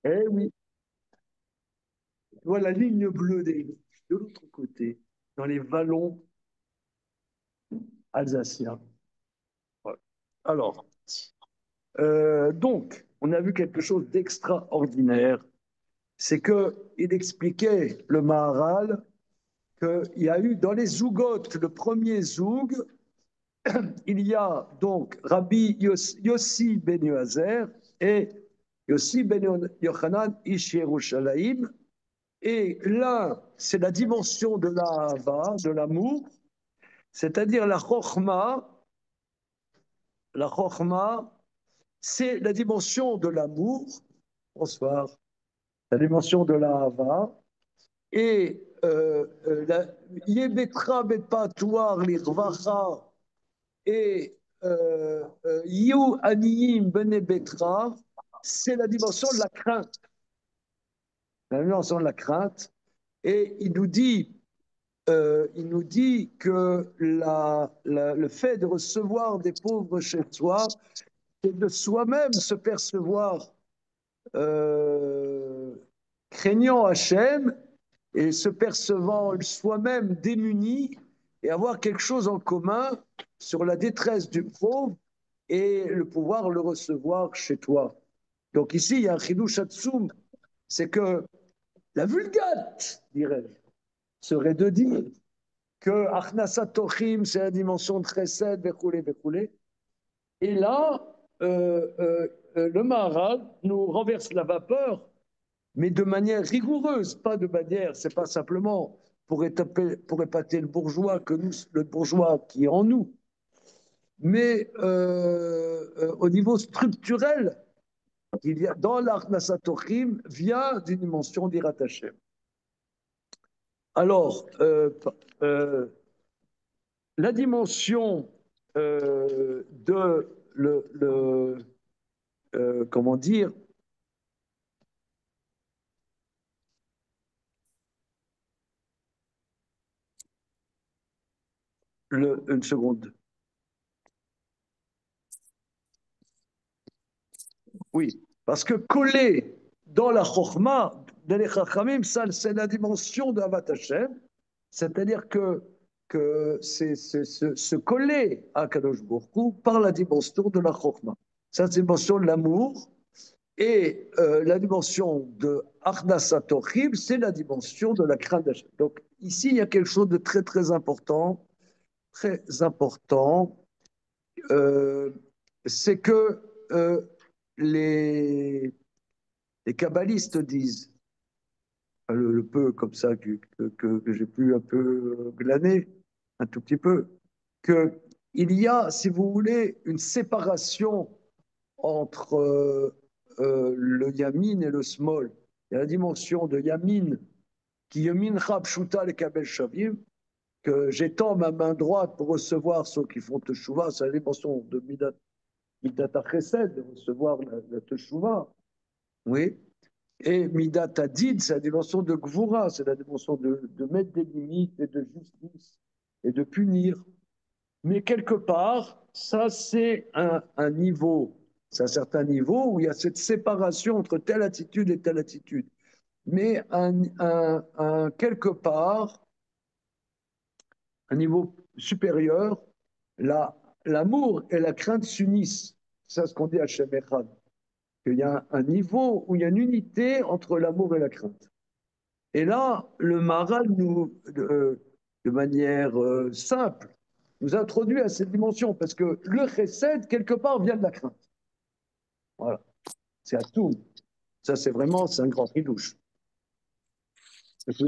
Eh oui, tu vois la ligne bleue de l'autre côté, dans les vallons alsaciens. Voilà. Alors, donc, on a vu quelque chose d'extraordinaire. C'est que il expliquait, le Maharal, qu'il y a eu dans les zougotes, le premier zoug, il y a donc Rabbi Yossi ben Yoazer et Yossi ben Yochanan Ish Yerushalayim. Et l'un, c'est la dimension de l'ahava, de l'amour, c'est-à-dire la chokhma, c'est la dimension de l'amour, bonsoir, la dimension de l'ahava, et Yebetra Bepatoir Lirvacha et Yu Aniyim Bene Betra, c'est la dimension de la crainte. La dimension de la crainte. Et il nous dit que le fait de recevoir des pauvres chez soi, c'est de soi-même se percevoir euh, craignant Hachem et se percevant soi-même démuni et avoir quelque chose en commun sur la détresse du pauvre et le pouvoir le recevoir chez toi. Donc ici, il y a un chidouch hatsoum, c'est que la vulgate, dirais-je, serait de dire que Achnasat Tochim, c'est la dimension de Chesed, Bechoulé, Bechoulé. Et là, le Maharal nous renverse la vapeur, mais de manière rigoureuse, pas de manière, c'est pas simplement pour épater le bourgeois, que nous, le bourgeois qui est en nous, mais au niveau structurel, il y a dans l'Achnasat Tochim vient d'une dimension d'Irat Hashem. Alors, la dimension de comment dire, une seconde. Oui, parce que coller dans la chorma, dans les chachamim, ça, c'est la dimension de Havat Hashem, c'est-à-dire que c'est se coller à Kadosh Baruch Hu par la dimension de la chorma. Ça, c'est la dimension de l'amour. Et la dimension de Achnasat Tochim, c'est la dimension de la crainte d'Hachem. Donc ici, il y a quelque chose de très très important, euh, c'est que les, les kabbalistes disent, le peu comme ça que j'ai pu un peu glaner, un tout petit peu, qu'il y a, si vous voulez, une séparation entre le yamin et le small. Il y a la dimension de yamin, qui yamin pshuta le kabel shavim, que j'étends ma main droite pour recevoir ceux qui font teshuva, c'est la dimension de Midat Chesed, de recevoir la teshuva, oui. Et Midat Hadid, c'est la dimension de Gvura, c'est la dimension de mettre des limites et de justice et de punir. Mais quelque part, ça c'est un niveau, c'est un certain niveau où il y a cette séparation entre telle attitude et telle attitude. Mais quelque part, un niveau supérieur, l'amour et la crainte s'unissent. C'est ce qu'on dit à Shem Echad. Il y a un niveau où il y a une unité entre l'amour et la crainte. Et là, le Maharal de manière simple, nous introduit à cette dimension, parce que le chesed, quelque part, vient de la crainte. Voilà, c'est à tout. Ça, c'est un grand pridouche. C'est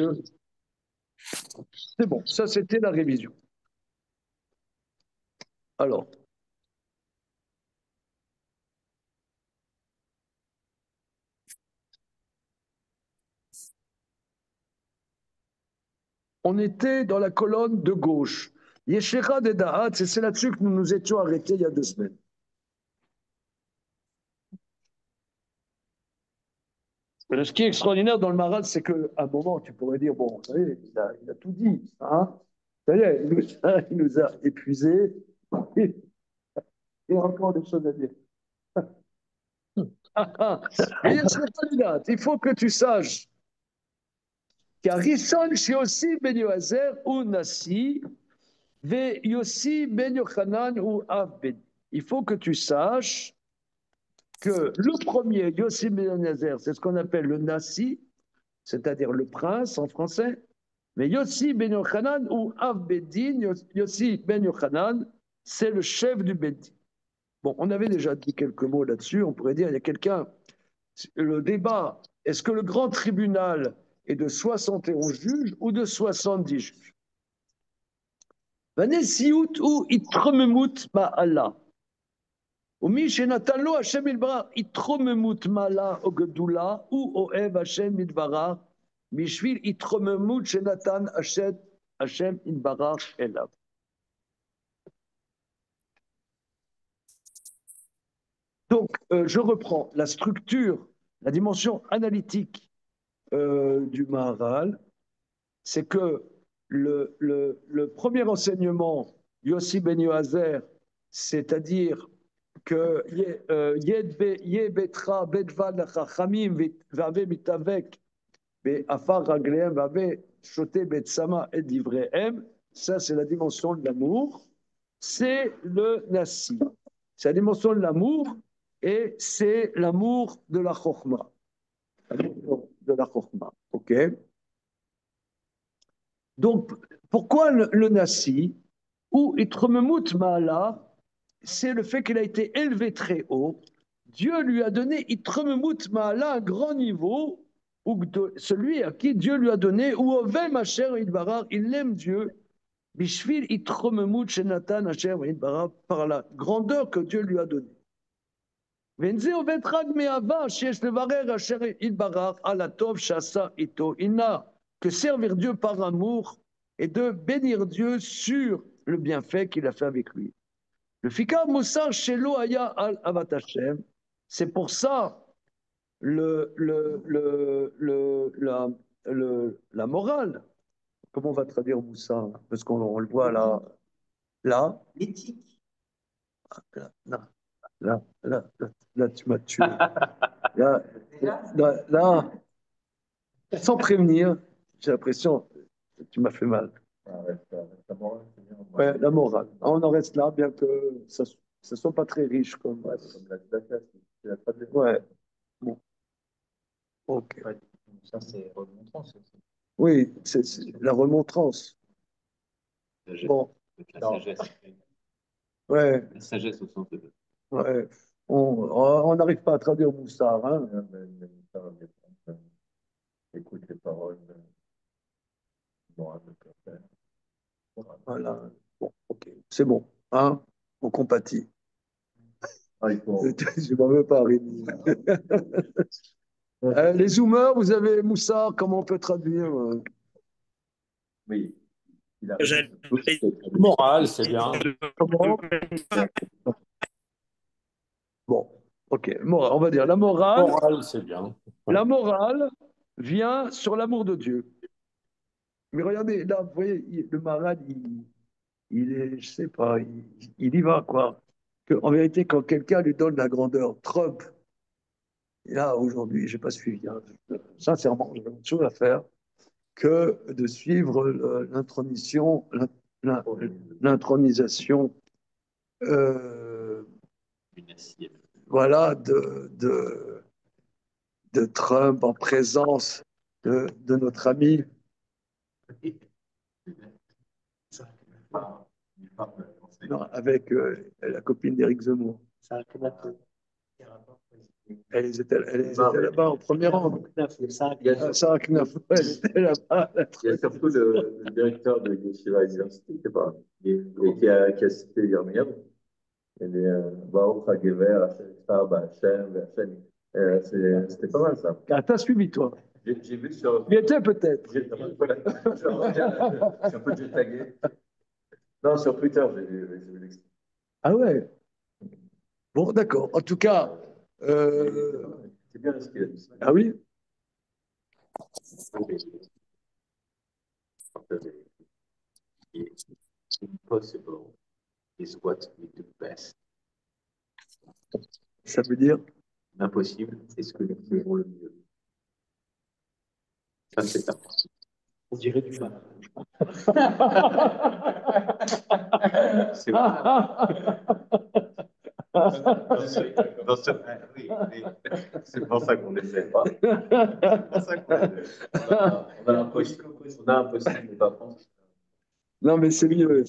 bon, ça, c'était la révision. Alors, on était dans la colonne de gauche. Yeshera de Da'at, c'est là-dessus que nous nous étions arrêtés il y a 2 semaines. Ce qui est extraordinaire dans le Maral, c'est qu'à un moment, tu pourrais dire, bon, vous savez, il a tout dit. Hein, ça y est, il nous a épuisés. Il y a encore des choses à dire. Mais il faut que tu saches qu'il y a Rishon Shiosi ben Yoazer ou Nasi, ve Yossi ben Yochanan ou Av ben. Il faut que tu saches que le premier, Yossi ben Yoazer, c'est ce qu'on appelle le Nasi, c'est-à-dire le prince en français. Mais Yossi ben Yochanan ou Av Bedin, Yossi ben Yochanan, c'est le chef du Bedin. Bon, on avait déjà dit quelques mots là-dessus. On pourrait dire, il y a quelqu'un, le débat, est-ce que le grand tribunal est de 71 juges ou de 70 juges? Vanessiut ou itromemut ma'ala. ומי שנתן לו השם יתברך התרוממות מעלה או גדולה, הוא אוהב השם יתברך בשביל התרוממות שנתן השם יתברך אליו. Donc, je reprends la structure, la dimension analytique du Maharal, c'est que le premier enseignement, Yossi ben Yoazer, c'est-à-dire que Yed Betra Bedvad Lachachamim Vave Mitavek Be'afar Ragleem Vave Shote Betsama et Divrehem, ça c'est la dimension de l'amour, c'est le Nassi. C'est la dimension de l'amour et c'est l'amour de la Chokhmah. De la Chokhmah, ok? Donc, pourquoi le Nassi ou Itrememut Ma'ala, c'est le fait qu'il a été élevé très haut. Dieu lui a donné Itrememut Ma'ala un grand niveau, ou celui à qui Dieu lui a donné, ou Ovem Asher Idbarar, il aime Dieu, Bishvil Itrememut Shenatan Asher Idbarar, par la grandeur que Dieu lui a donnée. Il n'a que servir Dieu par amour et de bénir Dieu sur le bienfait qu'il a fait avec lui. Le fikar moussar shelo haya al avat Hashem, c'est pour ça la morale. Comment on va traduire moussar? Parce qu'on le voit là, là. L'éthique. Là, là, tu m'as tué. Là, là, sans prévenir, j'ai l'impression que tu m'as fait mal. La morale, c'est bien. Ouais, la morale. On en reste là, bien que ça ne soit pas très riche comme. Ouais, c'est comme la classe, c'est la traduction. Ouais. Bon. Ok. Ouais, ça, c'est remontrance aussi. Oui, c'est la remontrance. Sagesse. Bon. La sagesse. Ouais, La sagesse au sens de. ouais. On n'arrive pas à traduire Moussard, hein. Écoute les paroles morales de Père. Voilà. Bon, ok. C'est bon. Hein? On compatit. Ah, il faut. Je m'en veux pas, Rémi. Les zoomers, vous avez Moussard, comment on peut traduire? Oui, il a J'allais raison. Morale, c'est bien. Comment? Bon, ok. On va dire la morale. Morale, c'est bien. La morale vient sur l'amour de Dieu. Mais regardez, là, vous voyez, le malade, il est, je sais pas, il y va, quoi. En vérité, quand quelqu'un lui donne la grandeur, Trump, et là, aujourd'hui, je n'ai pas suivi, hein, sincèrement, j'ai autre chose à faire que de suivre l'intronisation, voilà, de Trump en présence de notre ami. Non, avec la copine d'Éric Zemmour. Elle était là-bas en premier rang. Sarah Knaf, elle était là-bas. Il y a surtout le directeur de Yeshiva University, je sais pas, et qui a cité Yirmiyahu. Il est Baruch HaGever, Hashem, c'était pas mal ça. Ah, t'as suivi, toi. J'ai vu sur. Il était peut-être. Je suis un peu jet-tagué. Non, sur Twitter, j'ai vu l'extrait. Ah ouais. Bon, d'accord. En tout cas. C'est bien ce qu'il a dit. Ah oui? Impossible is what we do best. Ça veut dire? l'impossible est ce que nous faisons le mieux. Ça, c'est ça. On dirait du mal. C'est c'est pour ça qu'on n'essaie pas. C'est pour ça qu'on essaie. On a l'impossible, mais pas France. Non, mais c'est mieux.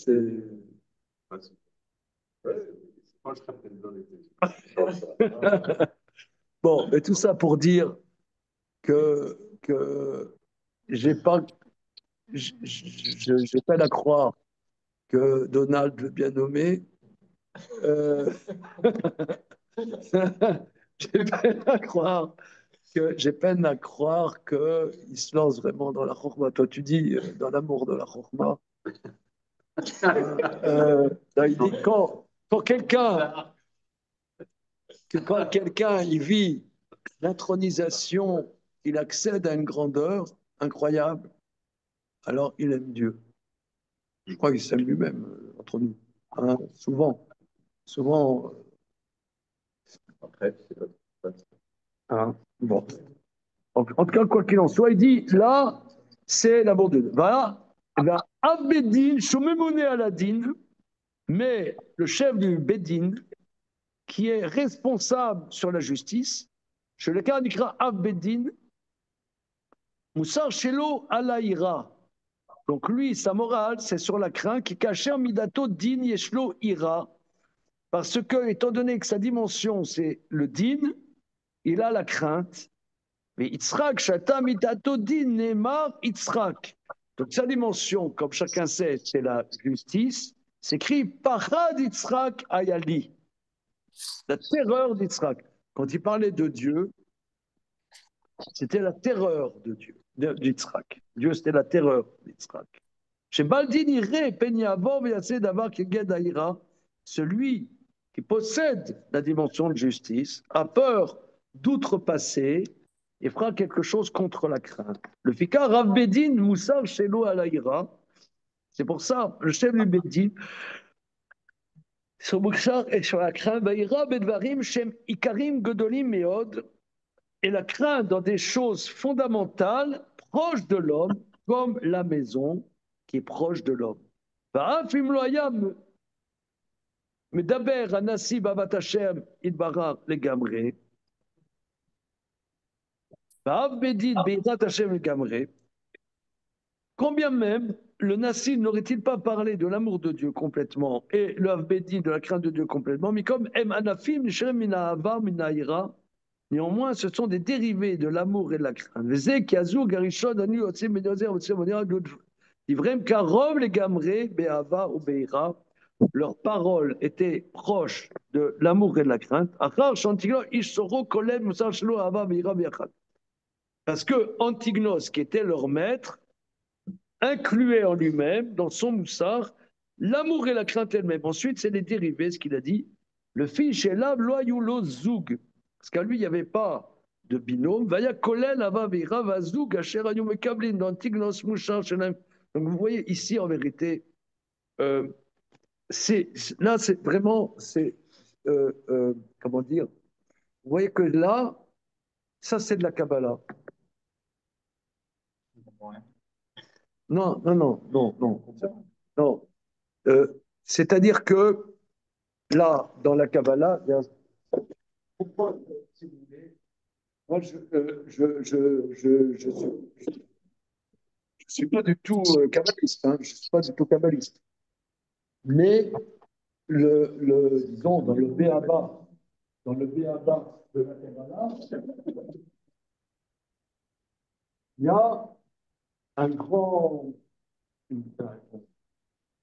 Moi, je serais peut-être dans les Bon, mais tout ça pour dire que j'ai pas, j'ai peine à croire que Donald, le bien nommé, euh, j'ai peine à croire qu'il se lance vraiment dans la chorma. Toi, tu dis dans l'amour de la chorma. Là, il dit quand quelqu'un il vit l'intronisation, il accède à une grandeur incroyable, alors il aime Dieu. Je crois qu'il s'aime lui-même entre nous. Hein, souvent. Après, c'est pas. Hein, bon. En tout cas, quoi qu'il en soit, il dit là, c'est l'amour de Dieu. Voilà. Va Abedin, Shomemone Aladin, mais le chef du Bedin, qui est responsable sur la justice, chez le cas d'Ikra Abedin, Moussar Shelo Alaïra. Donc lui, sa morale, c'est sur la crainte qui cachait en Midato Din Yeshlo Ira. Parce que, étant donné que sa dimension, c'est le din, il a la crainte. Mais Yitzhak, Shata Midato Din Neymar Yitzhak. Donc sa dimension, comme chacun sait, c'est la justice. C'est écrit Pachad Yitzhak Ayali. La terreur d'Yitzhak. Quand il parlait de Dieu, c'était la terreur de Dieu, d'Yitzhak. Dieu, c'était la terreur d'Yitzhak. Chez Baldin Iré, Penyavor, Yassé Davar Keged Aïra, celui qui possède la dimension de justice a peur d'outrepasser et fera quelque chose contre la crainte. Le Fika Rav Bedin Moussar Shelo Alaïra, c'est pour ça, le chef du Bedin, sur Moussar et sur la crainte, Baïra Bedvarim Shem Ikarim Gedolim Meod, et la crainte dans des choses fondamentales, proches de l'homme, comme la maison qui est proche de l'homme. מדבר הנשיא באהבת השם יתברך לגמרי, ואב בדין בעזרת השם לגמרי, combien même le Nassi n'aurait-il pas parlé de l'amour de Dieu complètement et le Avbedi de la crainte de Dieu complètement, mais comme M. Anafim, Nishem Minahava, Minaïra, néanmoins ce sont des dérivés de l'amour et de la crainte. Vezé, Kiazou, Garishon, Anu, Otse, Medozer, Otse, Monera, Ivrem, Karov, les Gamré, Beava ou Beira, leurs paroles étaient proches de l'amour et de la crainte. Achar, Chantiglo, Ishoro, Kolem, Moussar, Shelo, Ava, Beira, Beachad. Parce que Antignos, qui était leur maître, incluait en lui-même, dans son moussard, l'amour et la crainte elle-même. Ensuite, c'est les dérivés, ce qu'il a dit. Le fils est là, loyulo zoug. Parce qu'à lui, il n'y avait pas de binôme. Vaya kolel ava vira va zoug asher ayum kablin dans tignos mouchar shelem. Donc vous voyez ici, en vérité, là, c'est vraiment, comment dire, vous voyez que là, ça, c'est de la Kabbalah. Non, non, non, non, non. Non. C'est-à-dire que là, dans la Kabbalah, il y a... Pourquoi, si vous voulez, moi, je suis pas du tout kabbaliste, hein, je suis pas du tout kabbaliste. Mais disons, dans le Béaba de la Kabbalah, il y a un grand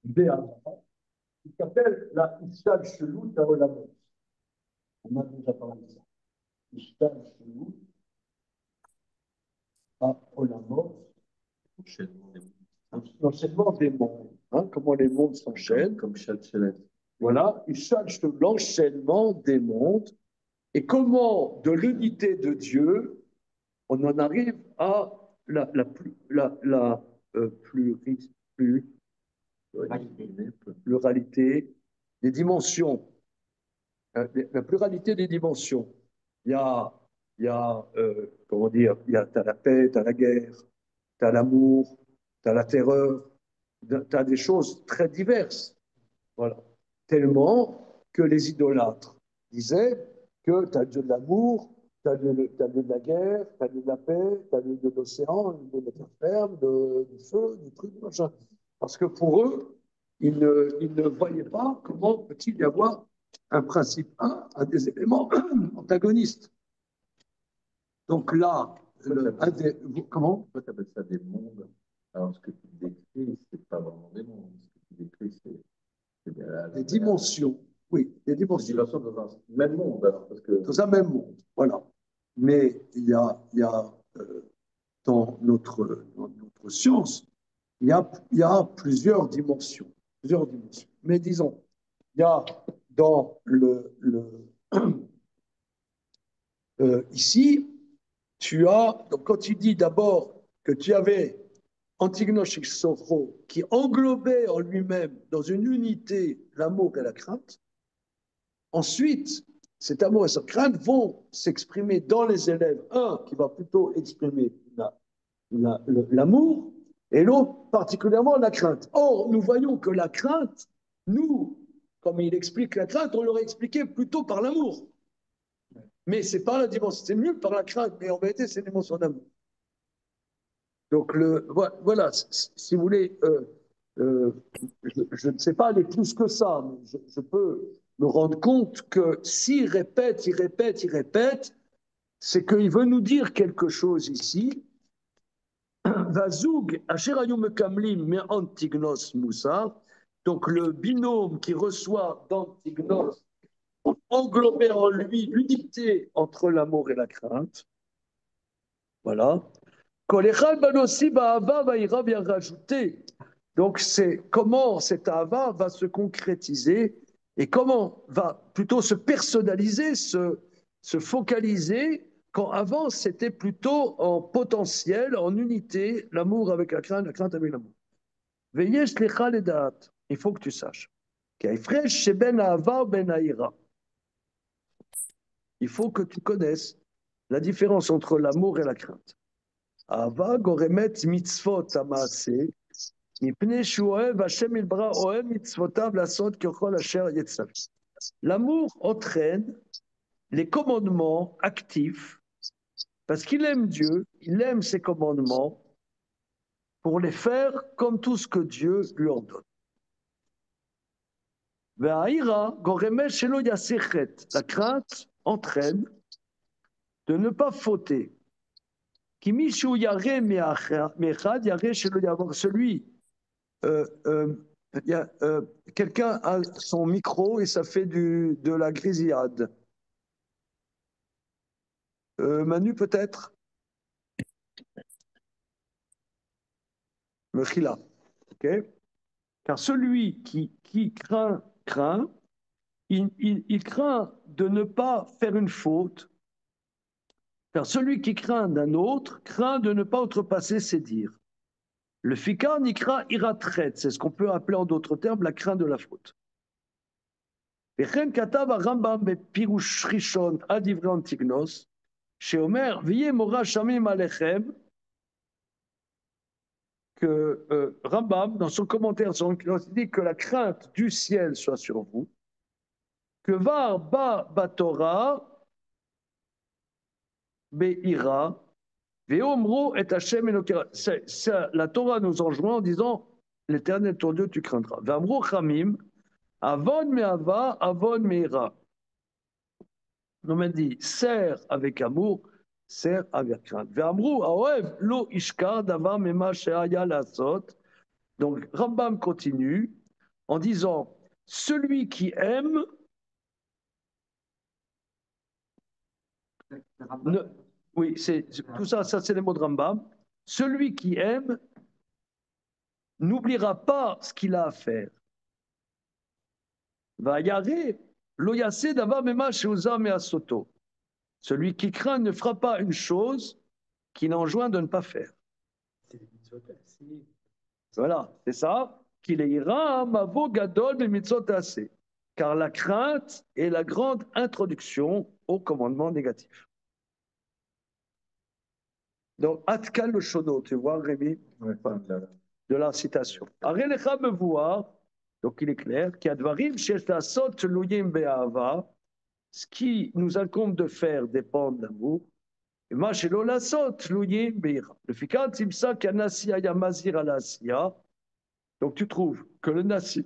Béaba qui s'appelle la Ishtal Shelut Haolamot. On a déjà parlé de ça. Ishtal Shelut Haolamot. L'enchaînement des mondes, hein, comment les mondes s'enchaînent. Comme Chalchelet. Voilà, il cherche l'enchaînement des mondes et comment, de l'unité de Dieu, on en arrive à pluralité des dimensions, la pluralité des dimensions. il y a, comment dire, t'as la paix, t'as la guerre, t'as l'amour, t'as la terreur, t'as des choses très diverses. Voilà. Tellement que les idolâtres disaient que tu as de l'amour, tu as, de la guerre, tu as de la paix, tu as de l'océan, de la terre ferme, du feu, du truc, machin. Parce que pour eux, ils ne voyaient pas comment peut-il y avoir un principe un des éléments antagonistes. Donc là, comment? Pourquoi tu appelles ça des mondes? Alors, ce que tu décris, c'est pas vraiment des mondes. Ce que tu décris, c'est des dimensions. Oui, des dimensions. Des dimensions dans un même monde. Alors, parce que... Dans un même monde, voilà. Mais il y a dans notre science, il y a plusieurs dimensions. Plusieurs dimensions. Mais disons, il y a dans ici, tu as, donc quand tu dis d'abord que tu avais Antignos et Sophro qui englobait en lui-même dans une unité l'amour et la crainte, ensuite, cet amour et cette crainte vont s'exprimer dans les élèves. Un qui va plutôt exprimer l'amour et l'autre particulièrement la crainte. Or, nous voyons que la crainte, nous, comme il explique la crainte, on l'aurait expliqué plutôt par l'amour. Mais c'est pas la dimension, c'est mieux par la crainte, mais en vérité, c'est une dimension d'amour. Donc, voilà, si vous voulez, je ne sais pas aller plus que ça, mais je peux me rendre compte que s'il répète, il répète, il répète, c'est qu'il veut nous dire quelque chose ici. Vazoug, Asherayum Kamlim, mais Antignos Moussa, donc le binôme qui reçoit d'Antignos, englobé en lui l'unité entre l'amour et la crainte. Voilà. Kolechal Banossi Bahava va bien rajouter. Donc, c'est comment cet Ahava va se concrétiser et comment va plutôt se personnaliser, se focaliser, quand avant c'était plutôt en potentiel, en unité, l'amour avec la crainte avec l'amour. Veillez les dates. Il faut que tu saches. Il faut que tu connaisses la différence entre l'amour et la crainte. Ahava goremet mitzvot amaase. L'amour entraîne les commandements actifs parce qu'il aime Dieu, il aime ses commandements pour les faire comme tout ce que Dieu lui ordonne. La crainte entraîne de ne pas fauter. Celui quelqu'un a son micro et ça fait de la grésillade. Manu, peut-être? Mechila. OK? Car celui qui craint, il craint de ne pas faire une faute. Car celui qui craint d'un autre craint de ne pas outrepasser ses dires. Le fikar nikra iratret, c'est ce qu'on peut appeler en d'autres termes la crainte de la faute. וכן כתב הרמב"ם בפירוש ראשון על דברי אנטיגנוס, שאומר, ויהיה מורא שמיים עליכם, que Rambam, dans son commentaire sur Antinos, dit que la crainte du ciel soit sur vous, que var ba batora be'ira, ve'omro et Hashem elokera. La Torah nous enjoint en disant, l'Éternel ton Dieu tu craindras. Ve'amro chamim, avon me'ava, avon me'ira. On m'a dit, sers avec amour, sers avec crainte. Ve'amru aoev lo ishkar davar mema she'aya lasot. Donc Rambam continue en disant, celui qui aime ne, oui, tout ça, c'est les mots de Rambam. Celui qui aime n'oubliera pas ce qu'il a à faire. Va yare lo yase davar mema she'uza me'asoto. Celui qui craint ne fera pas une chose qu'il enjoint de ne pas faire. Voilà, c'est ça. Qu'il ira mavo gadol mitzvot assez. Car la crainte est la grande introduction au commandement négatif. Donc, Atkal le Shono, tu vois, Rémi, Ouais, de la citation. Arelecha me voir, donc il est clair, qu'il y a dvarim shesh lasot luyim be'ahava, ce qui nous incombe de faire dépend de l'amour. Et ma shelo lasot luyim be'ira. Le fikat simsa kanasi ayamazir alasia. Donc tu trouves que le nasi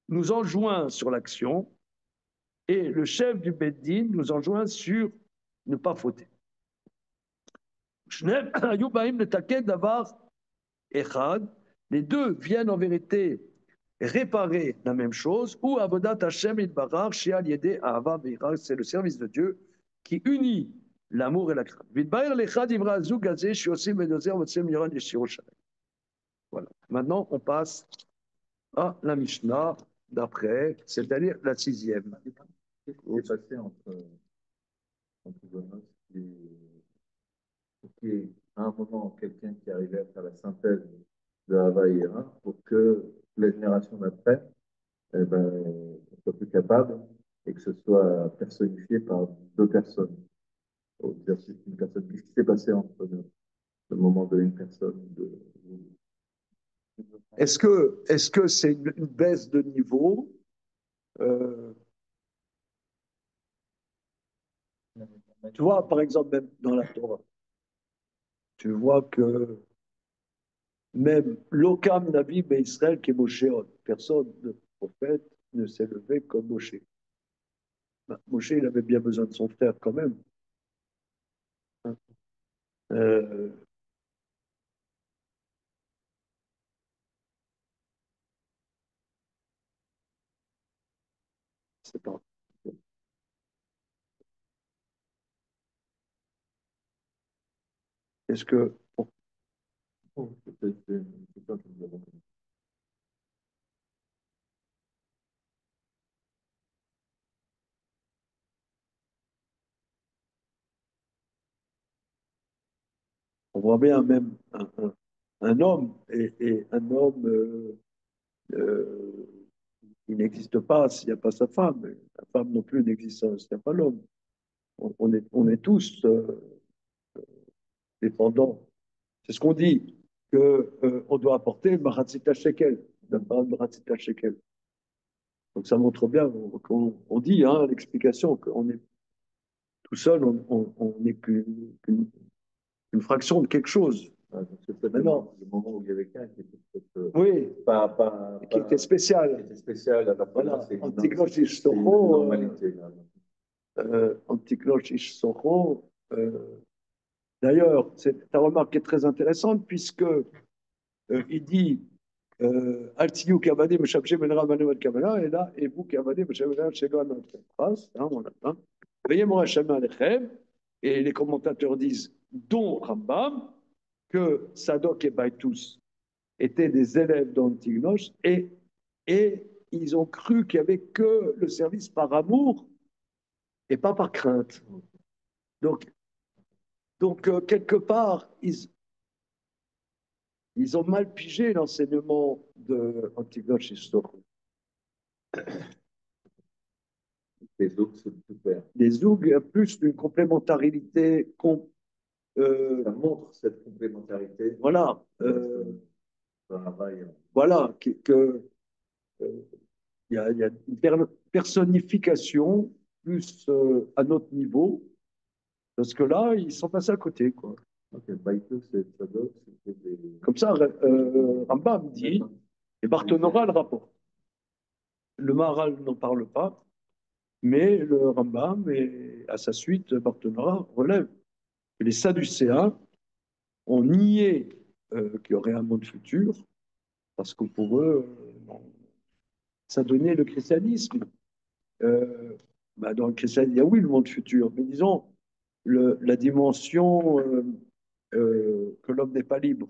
nous enjoint sur l'action et le chef du Beddin nous enjoint sur ne pas fauter. Shneim hayu ba'im letaken davar echad. Les deux viennent en vérité réparer la même chose, ou Avodat Hashem Itbarach Sheal Yede Ahava Beira, c'est le service de Dieu qui unit l'amour et la crainte. Vitbaer Lechad Ivra Zug Gazé Shiosim Bedozer Votsem Yoran Yeshiro Shalem. Voilà. Maintenant, on passe à la Mishnah d'après, c'est-à-dire la sixième. Qu'est-ce qui s'est passé entre Jonas pour qu'il y ait à un moment quelqu'un qui arrivait à faire la synthèse de Hava et Ira pour que les générations d'après eh ben, soient plus capables et que ce soit personnifié par deux personnes. C'est une personne. Qu'est-ce qui s'est passé entre le moment de une personne de... Est-ce que c'est une baisse de niveau Tu vois, par exemple, même dans la Torah, tu vois que même l'Okam Nabi Israël qui est Moshéon, personne de prophète ne s'est levé comme Moshe. Ben, Moshe, il avait bien besoin de son frère quand même. Euh, c'est pas. Est-ce que on voit bien même un homme et un homme il n'existe pas s'il n'y a pas sa femme. La femme non plus n'existe s'il n'y a pas l'homme. On est tous dépendants. C'est ce qu'on dit, que on doit apporter Maratzita Shekel, Maratzita Shekel. Donc ça montre bien qu'on dit, hein, l'explication, qu'on est tout seul, on n'est qu'une fraction de quelque chose. Ah, donc c'est peut-être Maintenant, le moment où il y avait quelqu'un qui était peut-être oui, pas, qui était spécial. qui était spécial, alors que là, Voilà, c'est une, Antigloche c'est une Ishtocho, normalité. Là. Antigloche Ishtocho. D'ailleurs, ta remarque est très intéressante puisque il dit Altiyu Kavade Meshabshe Menra Manu Kavana, et là, et vous Kavade Meshabshe Shego notre phrase, hein, on attend. Veuillez mon Hachem Alechem, et les commentateurs disent, dont Rambam, que Sadok et Baitus étaient des élèves d'Antignosh, et ils ont cru qu'il n'y avait que le service par amour et pas par crainte. Donc quelque part, ils ont mal pigé l'enseignement de Antignosh et Stoch. Les autres, c'est super. Les Zoug a plus d'une complémentarité. Ça montre cette complémentarité. Voilà. Voilà. Il y a une personnification plus à notre niveau, parce que là, ils sont passés à côté, quoi. Okay. Baitus et Tzadok, c'était des... Comme ça, Rambam dit, et Barthénora le rapporte. Le Maharal n'en parle pas, mais le Rambam, et à sa suite, Barthénora relève que les Sadducéens ont nié qu'il y aurait un monde futur, parce que pour eux, ça donnait le christianisme. Dans le christianisme, il y a oui le monde futur, mais disons, la dimension que l'homme n'est pas libre.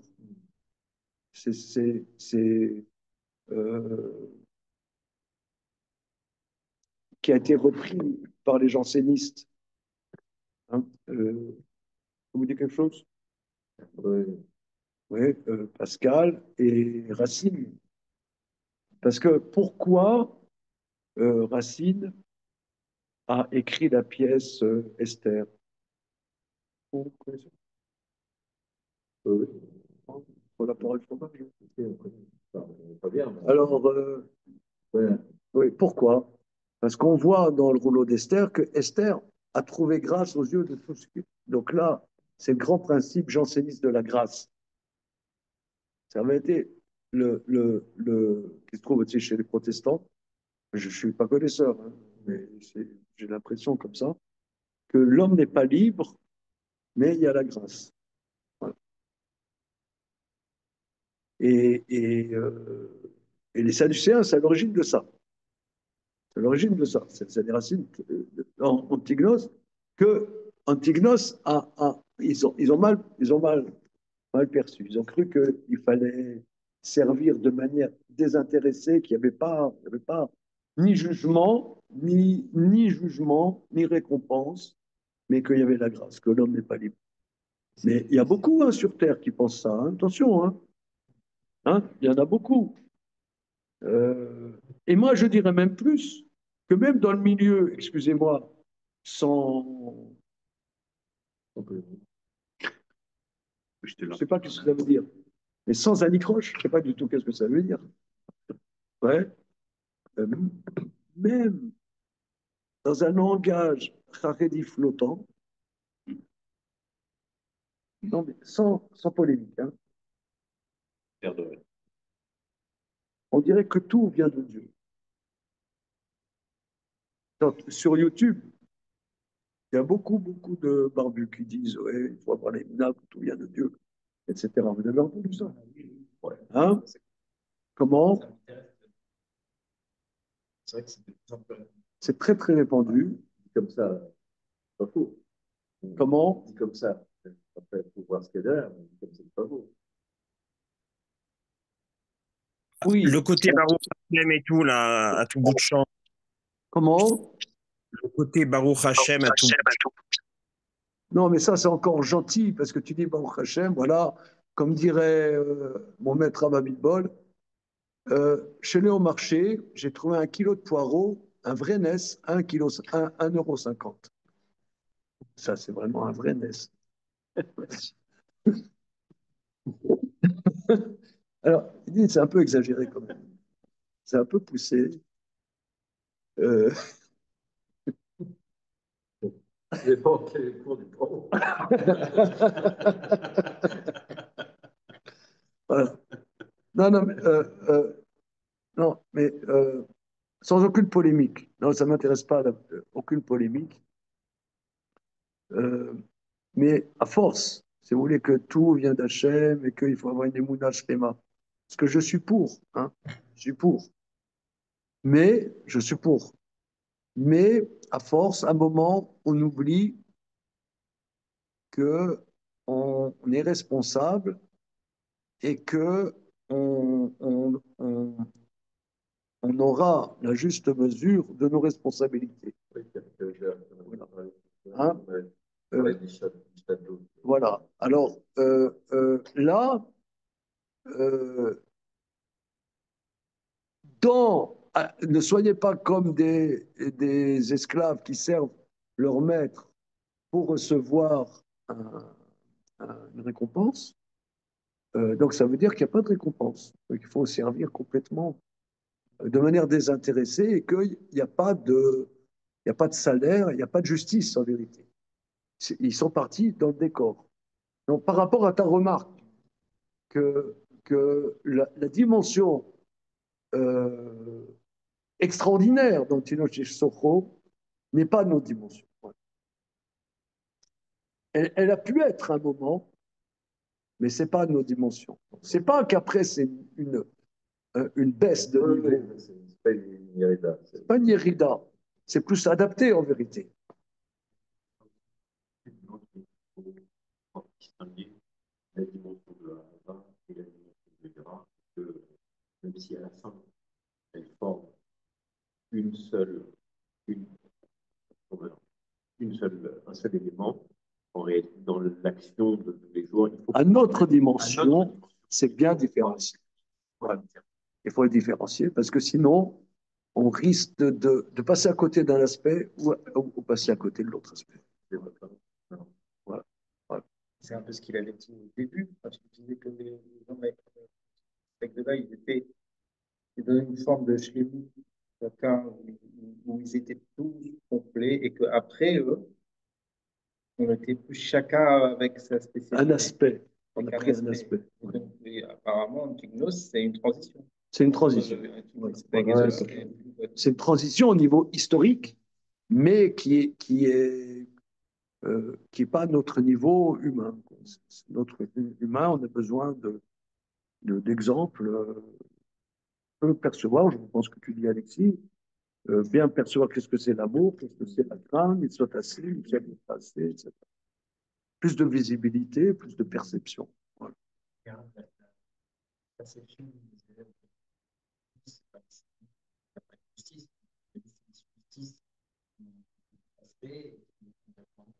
C'est qui a été repris par les jansénistes. Hein, vous dites quelque chose? Oui. Oui, Pascal et Racine. Parce que pourquoi Racine a écrit la pièce Esther. Vous connaissez Oui, pour la parole fromage? pas bien. Alors, Ouais. oui, pourquoi? Parce qu'on voit dans le rouleau d'Esther que Esther a trouvé grâce aux yeux de tous. Donc là, c'est le grand principe janséniste de la grâce. Ça avait été qui se trouve aussi chez les protestants. Je ne suis pas connaisseur, hein, mais j'ai l'impression comme ça, que l'homme n'est pas libre, mais il y a la grâce. Voilà. Et, et, euh, et les Sadducéens, c'est à l'origine de ça. C'est l'origine de ça. C'est des racines Antignos que Antignos ils ont mal perçu. Ils ont cru qu'il fallait servir de manière désintéressée, qu'il n'y avait pas ni jugement, ni jugement, ni récompense, mais qu'il y avait la grâce, que l'homme n'est pas libre. Mais il y a beaucoup hein, sur Terre qui pensent ça. Hein. Attention, hein, il y en a beaucoup. Et moi, je dirais même plus que même dans le milieu, excusez-moi, sans. Je ne sais pas ce que ça veut dire, mais sans anicroche, je ne sais pas du tout qu'est-ce que ça veut dire. Ouais. Euh, Même dans un langage haredi flottant, non, mais sans polémique, hein, on dirait que tout vient de Dieu. Donc, sur YouTube, il y a beaucoup, beaucoup de barbus qui disent ouais, il faut avoir les minades, tout vient de Dieu, etc. Vous avez entendu ça? Hein? Comment? C'est vrai que c'est un peu. C'est très, très répandu. Comme ça, c'est pas faux. Comment? Dit comme ça. Après, il faut voir ce qu'il y a derrière, mais dit comme ça, c'est pas faux. Oui. Le côté Baruch Hashem et tout, là, à tout bout de champ. Comment? Le côté Baruch Hashem à tout bout de champ. Non, mais ça, c'est encore gentil, parce que tu dis Baruch Hashem, voilà, comme dirait mon maître Ababitbol, chez Léo Marché, j'ai trouvé 1 kilo de poireaux, un vrai Ness, 1,50 €. Ça, c'est vraiment un vrai Ness. Alors, il dit, c'est un peu exagéré quand même. C'est un peu poussé. Euh, J'ai pas quel est le cours du pro. voilà. Non, non, mais, non, mais sans aucune polémique. Non, ça ne m'intéresse pas, aucune polémique. Euh, mais à force, si vous voulez que tout vient d'Hachem et qu'il faut avoir une émouna shlema, parce que je suis pour, hein, je suis pour, mais je suis pour. Mais à force, à un moment, on oublie que on est responsable et que on aura la juste mesure de nos responsabilités. Voilà. Hein? Euh, voilà. Alors là, ne soyez pas comme des esclaves qui servent leur maître pour recevoir une récompense. Donc ça veut dire qu'il n'y a pas de récompense. Donc, il faut servir complètement de manière désintéressée et qu'il n'y a pas de salaire, il n'y a pas de justice en vérité. Ils sont partis dans le décor. Donc par rapport à ta remarque que la dimension euh, extraordinaire dont Tinoch Soho n'est pas notre dimension. Elle a pu être un moment, mais ce n'est pas nos dimensions. Ce n'est pas qu'après c'est une baisse de niveau. C'est pas une Yerida. C'est pas une Yerida. C'est plus adapté en vérité. Distinguer la dimension de la Hava et la dimension de Gra, que même si à la fin, elles forment une seule, une, un seul élément, en réalité, dans l'action de tous les jours, il faut. À notre dimension, c'est bien différencié. Voilà. Il faut le différencier parce que sinon, on risque de passer à côté d'un aspect ou passer à côté de l'autre aspect. Voilà. Voilà. C'est un peu ce qu'il avait dit au début, quand il disait que les gens avec de là, ils donnaient une forme de schlémie, chacun où ils étaient tous complets et qu'après eux, on était plus chacun avec sa Un spécialité. aspect. On a Avec un pris un aspect. aspect. Et donc, et apparemment, Antignos, c'est une transition. C'est une transition. Antignos, Voilà. C'est une transition au niveau historique, mais qui est pas notre niveau humain. Notre humain, on a besoin d'exemples. Peut percevoir, je pense que tu dis Alexis, bien percevoir qu'est-ce que c'est l'amour, qu'est-ce que c'est la crainte, il soit assez, il soit assez, etc. Plus de visibilité, plus de perception. Voilà.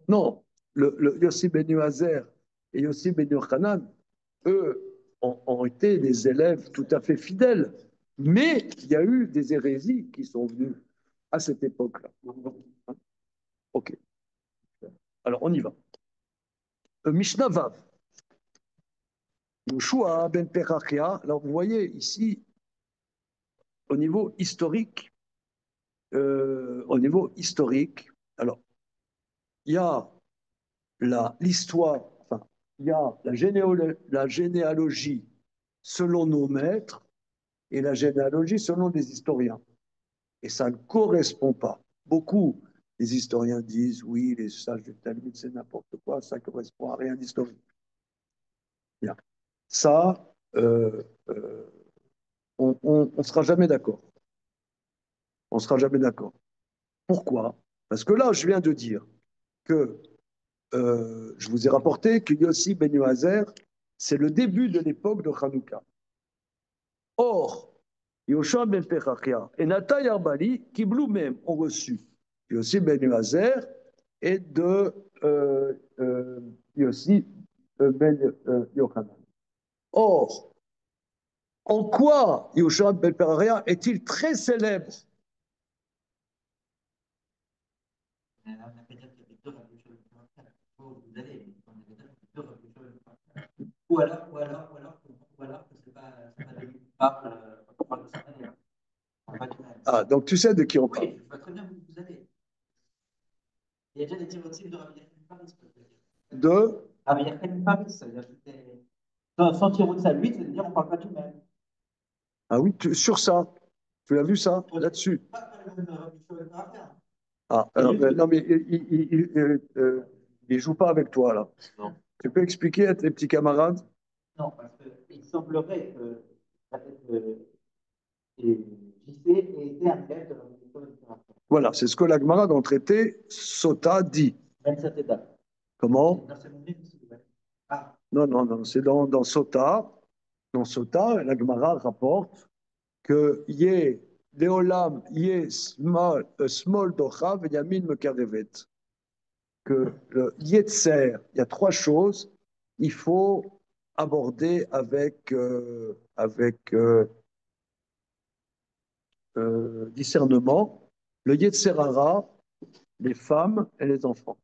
Non, le Yossi Ben Hazer et Yossi Ben Yochanan, eux, ont été des élèves tout à fait fidèles. Mais il y a eu des hérésies qui sont venues à cette époque-là. Ok. Alors, on y va. Mishnah Vav. Yoshua ben Perachia. Alors, vous voyez ici, au niveau historique, alors, il y a l'histoire, enfin, il y a la généalogie selon nos maîtres et la généalogie selon les historiens. Et ça ne correspond pas. Beaucoup des historiens disent oui, les sages du Talmud, c'est n'importe quoi, ça ne correspond à rien d'historique. Bien. Ça, on ne sera jamais d'accord. On ne sera jamais d'accord. Pourquoi? Parce que là, je viens de dire que je vous ai rapporté que Yossi Ben Yoazer, c'est le début de l'époque de Hanouka. Or, Yoshua Ben Pechachia et Nata Yarbali, qui même ont reçu Yossi Ben Yoazer et de Yossi Ben Yochanan. Or, en quoi Yoshua Ben Pechachia est-il très célèbre? Ah, donc tu sais de qui on parle. Oui, je vois très bien où vous allez. Il y a déjà des directives de Rabbi Yechon Paris. De Rabbi Yechon Paris, ça veut dire que sans tirer de sa lui, c'est-à-dire on ne parle pas du même. Ah oui, sur ça. Tu l'as vu ça, là-dessus? Pas le même Rabbi Yechon Paris. Ah, alors, non, mais il joue pas avec toi, là. Non. Tu peux expliquer à tes petits camarades? Non, parce qu'il semblerait que JC ait été un élève de Rabbi Yechon Paris. Voilà, c'est ce que l'Agmara dans le traité Sota dit. 27 étapes. Comment? Non, c'est mon livre, s'il vous plaît. Ah. Non, non, non, c'est dans Sota. Dans Sota, l'Agmara rapporte que Yé, Léolam, Yé, Smol, Docha, Yamin, Mekarevet. Que le Yetzer, il y a trois choses, il faut aborder avec discernement. Le Yetzerara, les femmes et les enfants.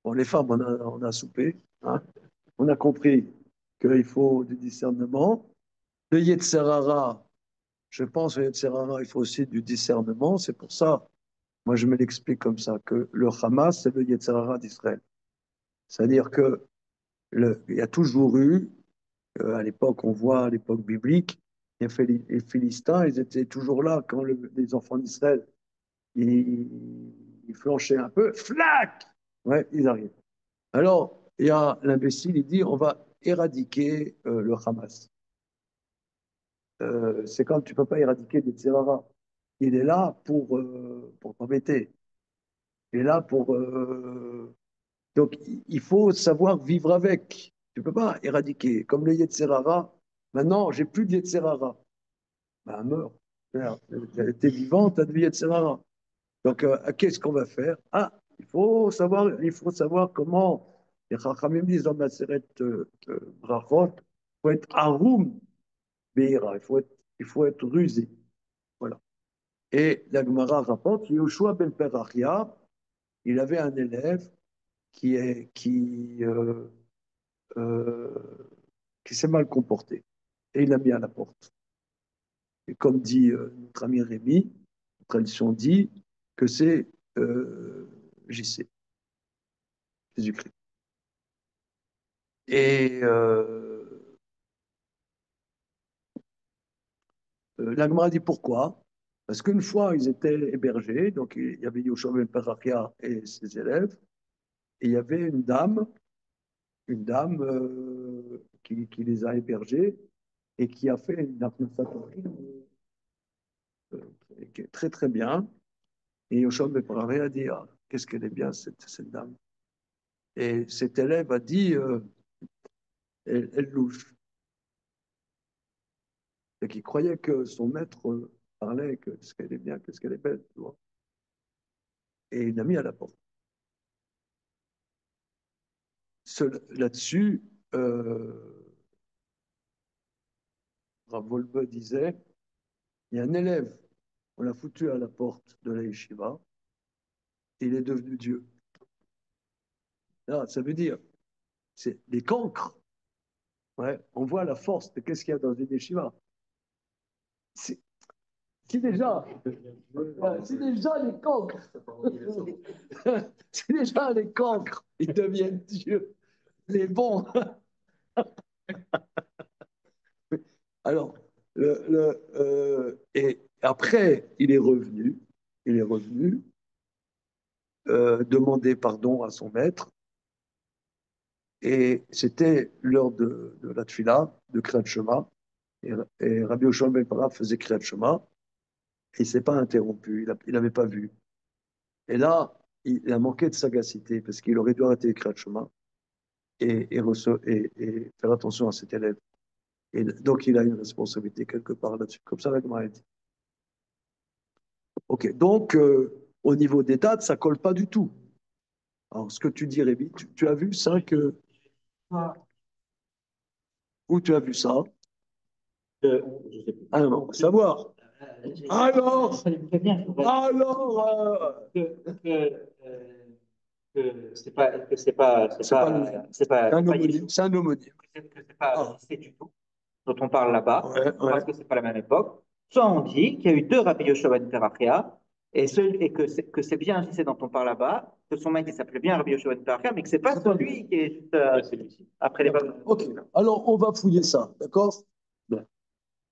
Bon, les femmes, on a soupé, hein. On a compris qu'il faut du discernement. Le Yetzerara, je pense que le Yetzerara, il faut aussi du discernement. C'est pour ça, moi je me l'explique comme ça, que le Hamas, c'est le Yetzerara d'Israël. C'est-à-dire que il y a toujours eu, à l'époque, on voit à l'époque biblique, les Philistins, ils étaient toujours là quand les enfants d'Israël, ils flanchaient un peu, flac! Ouais, ils arrivent. Alors, il y a l'imbécile, il dit, on va éradiquer le Hamas. C'est comme tu ne peux pas éradiquer des Tzerara. Il est là pour t'embêter. Il est là pour... Donc, il faut savoir vivre avec. Tu ne peux pas éradiquer. Comme le Yetzerara, maintenant, j'ai plus de Yetzerara. Ben, meurs. T'es vivant, t'as de Yetzerara. Donc, qu'est-ce qu'on va faire? Ah, il faut savoir comment. Les Chachamim disent dans Maseret Brachot, il faut être Haroum Beira, il faut être rusé. Et la Gemara rapporte, Yoshua ben Perachia, il avait un élève qui euh, qui s'est mal comporté. Et il l'a mis à la porte. Et comme dit notre ami Rémi, la tradition dit que c'est JC, Jésus-Christ. Et la Gemara dit pourquoi? Parce qu'une fois, ils étaient hébergés, donc il y avait Yoshua ben Perachia et ses élèves, et il y avait une dame qui les a hébergés et qui a fait une apnasatorie très très bien. Et Yoshua ben Perachia a dit, ah, qu'est-ce qu'elle est bien cette dame. Et cet élève a dit, elle louche. Et qu'il croyait que son maître parlait, que ce qu'elle est bien, que ce qu'elle est belle. Tu vois. Et il l'a mis à la porte. Là-dessus, Rav Wolbe disait, il y a un élève, on l'a foutu à la porte de la yeshiva, et il est devenu Dieu. Là, ça veut dire, c'est les cancres. Ouais, on voit la force de qu'est-ce qu'il y a dans une yeshiva. Si déjà, si déjà les cancres, si déjà les cancres, ils deviennent Dieu, les bons. Alors, et après, il est revenu demander pardon à son maître, et c'était l'heure de la tfila, de Kriyat Shema, et Rabbi Yoshua ben Parah faisait Kriyat Shema, et il ne s'est pas interrompu, il n'avait pas vu. Et là, il a manqué de sagacité, parce qu'il aurait dû arrêter Kriyat Shema et faire attention à cet élève. Et donc, il a une responsabilité quelque part là-dessus. Comme ça, la Gemara dit. OK. Donc, au niveau des dates, ça ne colle pas du tout. Alors, ce que tu dis, Rémi, tu as vu ça que. Où tu as vu ça? Je sais plus. Ah non, on va savoir. Alors, que c'est pas que c'est pas c'est pas c'est pas un pas homonyme. Yeshua. C'est un homonyme. Que c'est pas Ah, lycée du tout dont on parle là-bas, ouais, ouais. parce que c'est pas la même époque. Soit on dit qu'il y a eu deux Rabbi Yoshua ben Perachia, et que c'est bien un lycée dont on parle là-bas, que son maître il s'appelait bien Rabbi Yoshua ben Perachia, mais que c'est pas celui qui est juste après les Babyloniens. OK. Alors, on va fouiller ça. D'accord? Bien.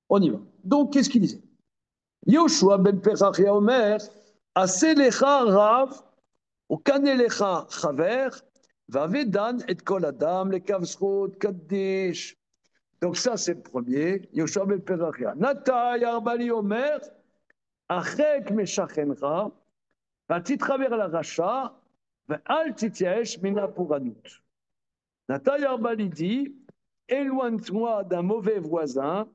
On y va. Donc, qu'est-ce qu'il disait? Yoshua ben Perachia Omer, Aselecha Rav, Ukanelecha Chaver, Vavedan et Kol Adam, le Kavsrot, Kaddish. Donc, ça, c'est le premier. Yoshua ben Perachia. Nata Yarbali Omer, Achek Meshachenra, Vatitravers la Racha, Ve'al Titiesh Mina Puranut. Nata Yarbali dit, éloigne-toi d'un mauvais voisin,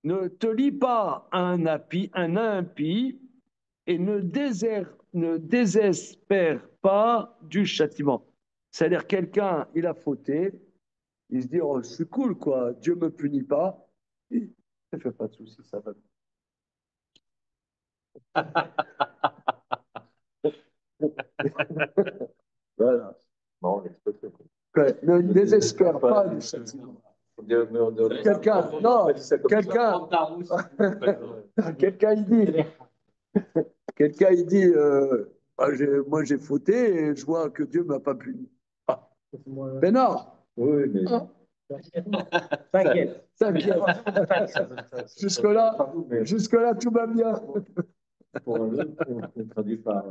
ne te lie pas à un impie et ne désespère pas du châtiment. C'est-à-dire quelqu'un, il a fauté, il se dit, oh, je suis cool, quoi, Dieu ne me punit pas. Et, ne fais pas de soucis, ça va. Voilà. Non, l'expression. Ouais, ne désespère pas du châtiment. Quelqu'un, non, quelqu'un, quelqu'un, il dit, quelqu'un, il dit, moi j'ai fauté et je vois que Dieu ne m'a pas puni. Ah. Ben non. Oui, mais. Ah. T'inquiète. T'inquiète. Jusque-là, tout va bien. Pour un autre, on traduit par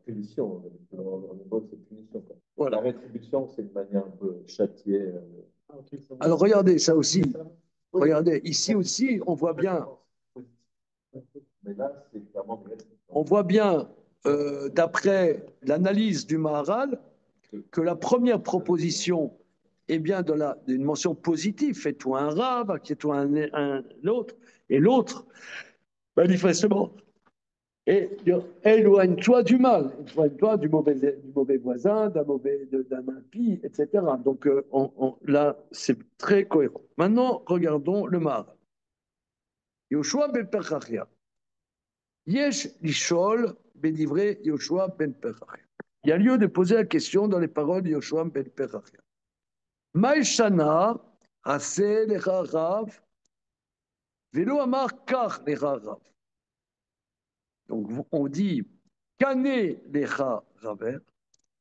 punition. En hébreu, c'est punition. Quoi. Voilà. La rétribution, c'est une manière un peu châtier. Alors regardez ça aussi. Regardez, ici aussi, on voit bien. Mais là, c'est clairement une rétribution. On voit bien, d'après l'analyse du Maharal, que la première proposition est bien d'une mention positive. Fais-toi un rave, acquiers-toi un autre. Et l'autre, manifestement, et éloigne-toi du mal, éloigne-toi du mauvais voisin, d'un impie, etc. Donc là, c'est très cohérent. Maintenant, regardons le Maharal. Yoshua ben Perachia. Yesh Lishol Bedivrei Yoshua ben Perachia. Il y a lieu de poser la question dans les paroles de Yoshua ben Perachia. Maïshana, Ase Lecha Rav, Velo Amar Kach Lecha Rav. Donc on dit, Kane Lecha Raver,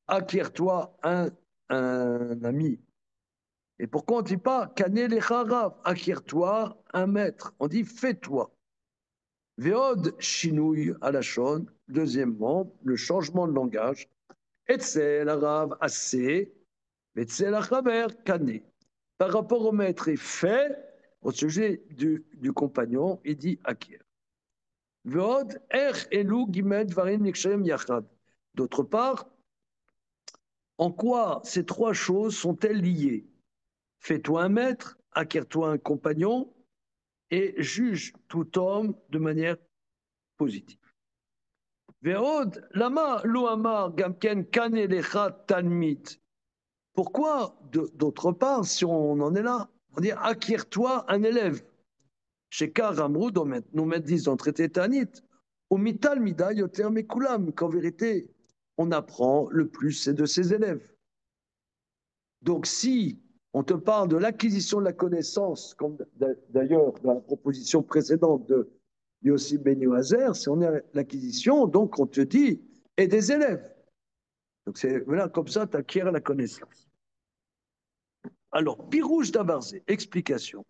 acquiers-toi un ami. Et pourquoi on ne dit pas Kane Lecha Rav, acquiers-toi un maître? On dit fais-toi. Veod Shinouy Alashon, deuxièmement, le changement de langage. Etzel Arav Assez, Etzel Achaver Kane. Par rapport au maître, et fait, au sujet du compagnon, il dit acquiert. Veod Er Elu Gimel Dvarim Nikshem Yachad. D'autre part, en quoi ces trois choses sont-elles liées? Fais-toi un maître, acquiers-toi un compagnon et juge tout homme de manière positive. Veod, lama lo amar gamken kane lecha talmit. Pourquoi, d'autre part, si on en est là, on dit acquiers-toi un élève. Chez Karamrou, nos maîtres disent dans le traité Tanit, au mital mida yoter mekulam, qu'en vérité, on apprend le plus c'est de ses élèves. Donc si on te parle de l'acquisition de la connaissance, comme d'ailleurs dans la proposition précédente de Yossi Ben Yoazer, si on est à l'acquisition, donc on te dit, et des élèves. Donc c'est voilà, comme ça, tu acquiers la connaissance. Alors, Pirouche d'Avarzé, explication.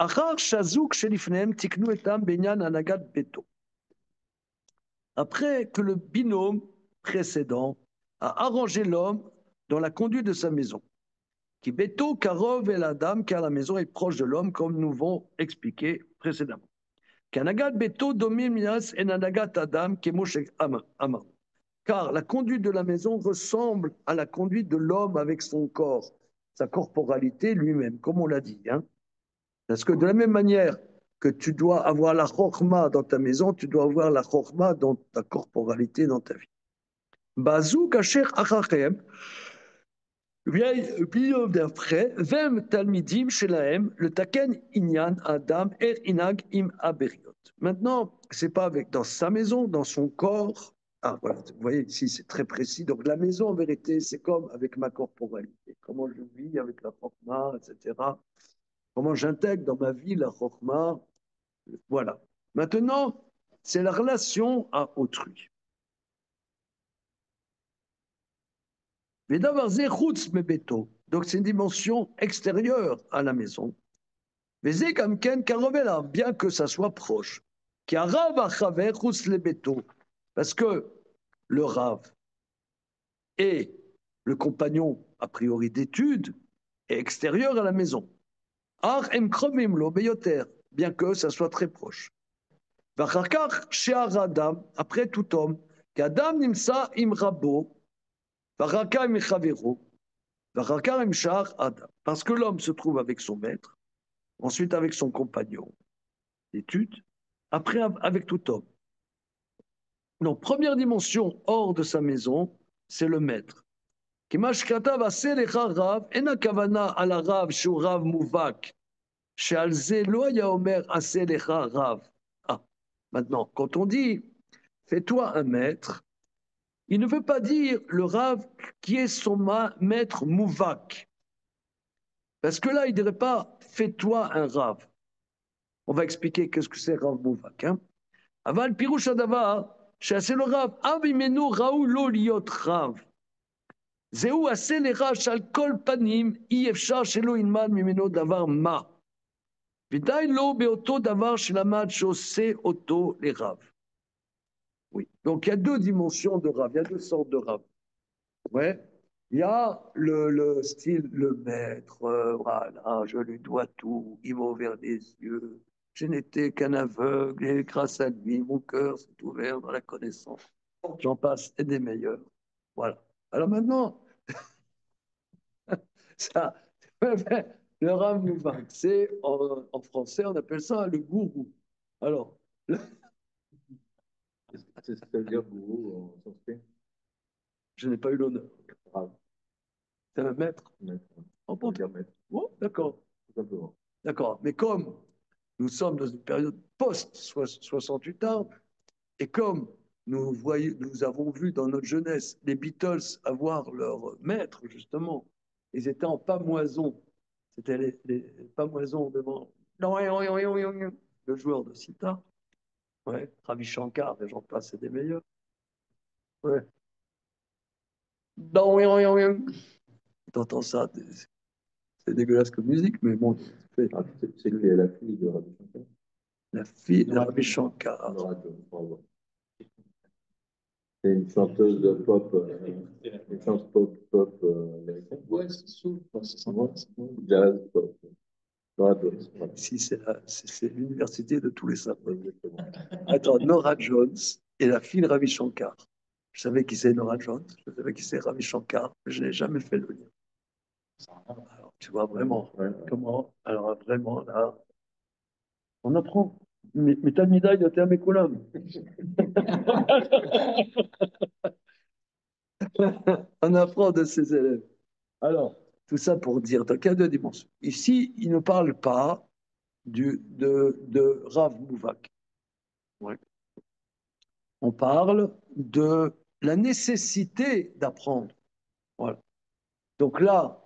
Après que le binôme précédent a arrangé l'homme dans la conduite de sa maison, qui beto karov et la dame, car la maison est proche de l'homme, comme nous avons expliqué précédemment. Kanagat beto domim minas en anagat adam kemoshe amar. Car la conduite de la maison ressemble à la conduite de l'homme avec son corps, sa corporalité lui-même, comme on l'a dit. Hein. Parce que de la même manière que tu dois avoir la chorma dans ta maison, tu dois avoir la chorma dans ta corporalité, dans ta vie. Bazou kacher achachem, binôme d'après, vem talmidim shelahem, le taken inyan adam er inag im aberiot. Maintenant, c'est pas avec dans sa maison, dans son corps. Ah voilà, vous voyez ici, c'est très précis. Donc la maison, en vérité, c'est comme avec ma corporalité. Comment je vis avec la chorma, etc. Comment j'intègre dans ma vie la chorma. Voilà. Maintenant, c'est la relation à autrui. Donc c'est une dimension extérieure à la maison. Bien que ça soit proche. Parce que le Rav et le compagnon, a priori d'études, est extérieur à la maison. Bien que ça soit très proche. Après tout homme, qu'Adam nimsa im rabo, parce que l'homme se trouve avec son maître, ensuite avec son compagnon d'études, après avec tout homme. Donc, première dimension hors de sa maison, c'est le maître. Maintenant, quand on dit fais-toi un maître, il ne veut pas dire le Rav qui est son maître mouvak. Parce que là, il ne dirait pas fais-toi un Rav. On va expliquer qu'est-ce que c'est Rav mouvak. Hein? Aval pirouche adavar, c'est le Rav, avimenu raou lo liot Rav. Zéou assez les rach al kol panim, ifshar shelo inman mimeno davar ma. Vidaï lo beoto davar shelamad shose oto les Rav. Oui. Donc il y a deux dimensions de Rav, il y a deux sortes de Rav. Ouais. Il y a le style, le maître, voilà, je lui dois tout, il m'a ouvert les yeux, je n'étais qu'un aveugle et grâce à lui, mon cœur s'est ouvert dans la connaissance. J'en passe et des meilleurs. Voilà. Alors maintenant, ça, le Rav Mouvak, c'est en français, on appelle ça le gourou. Alors, C'est ce que veut dire gourou en sanskrit. je n'ai pas eu l'honneur. Rav. C'est un maître. Maître. En On peut dire maître. Oh, d'accord. Tout simplement. D'accord. Mais comme nous sommes dans une période post-68 ans, et comme nous avons vu dans notre jeunesse les Beatles avoir leur maître, justement, ils étaient en pamoison. C'était les pamoisons devant le joueur de sitar. Ouais, Ravi Shankar, et j'en passe, c'est des meilleurs. Ouais. T'entends ça, c'est dégueulasse comme musique, mais bon, Ah, c'est lui et la fille de Rabbi Shankar. la fille de Ravi Shankar. Nora Jones, pardon. C'est une chanteuse de pop, une chanteuse pop américaine. Ouais, c'est soul, c'est sympa. Jazz, pop. Nora Jones, voilà. Si, c'est l'université de tous les sables. Exactement. Attends, Nora Jones et la fille de Ravi Shankar. Je savais qui c'est Nora Jones, je savais qui c'est Ravi Shankar, mais je n'ai jamais fait le lien. Alors, tu vois vraiment Ouais. comment, alors vraiment, là, on apprend. Mais t'as une médaille de terme écoulable. On apprend de ses élèves. Alors, tout ça pour dire, donc il y a deux dimensions. Ici, il ne parle pas de Rav Mouvak. Ouais. On parle de la nécessité d'apprendre. Voilà. Donc là,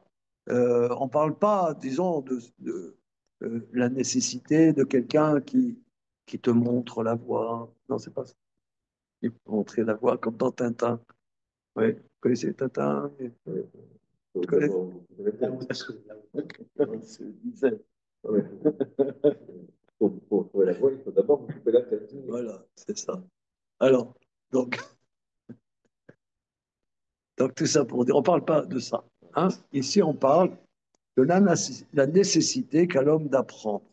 on ne parle pas, disons, de la nécessité de quelqu'un qui te montre la voie. Non, c'est pas ça. Il peut montrer la voie comme dans Tintin. Oui, vous connaissez Tintin? Faut Tu connais? d'abord- C'est Disney. Ouais. Pour trouver la voie, il faut d'abord couper la tête. Voilà, c'est ça. Alors, donc, tout ça pour dire, on ne parle pas de ça. Hein. Ici, on parle de la nécessité qu'a l'homme d'apprendre.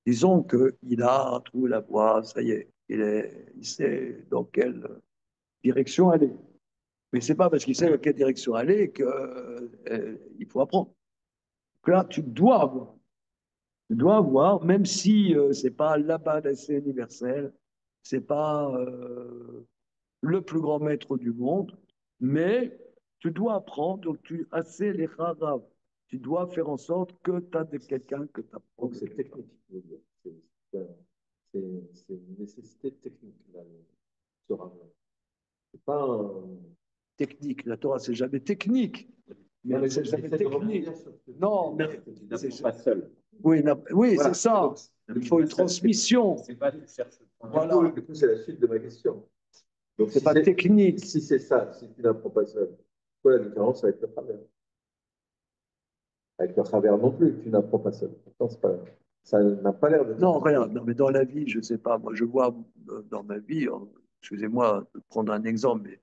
Disons qu'il a trouvé la voie, ça y est, il sait dans quelle direction aller. Mais ce n'est pas parce qu'il sait dans quelle direction aller qu'il faut apprendre. Donc là, tu dois avoir. Tu dois avoir, même si ce n'est pas l'abbé d'essai universel, ce n'est pas le plus grand maître du monde, mais tu dois apprendre, donc tu assez les harav. Tu dois faire en sorte que tu as de quelqu'un que tu apprends. Donc c'est technique, je veux dire. C'est une nécessité technique, là, ce ramener. C'est pas un... Technique. La Torah, c'est jamais technique. Non, mais C'est jamais j'essaie de technique. rebondir sur ce que Non, tu dis, mais tu n'apprends pas seul. oui, oui, Voilà. c'est ça. Il faut une transmission. C'est pas tu cherches. Voilà. Du coup, c'est la suite de ma question. Donc, C'est pas technique. si c'est ça, si tu n'apprends pas seul, quoi la différence avec le travers? Avec le travers non plus, tu n'apprends pas seul. Pourtant, ça n'a pas l'air de... Non, rien. Non, mais dans la vie, je ne sais pas. Moi, je vois dans ma vie, excusez-moi de prendre un exemple, mais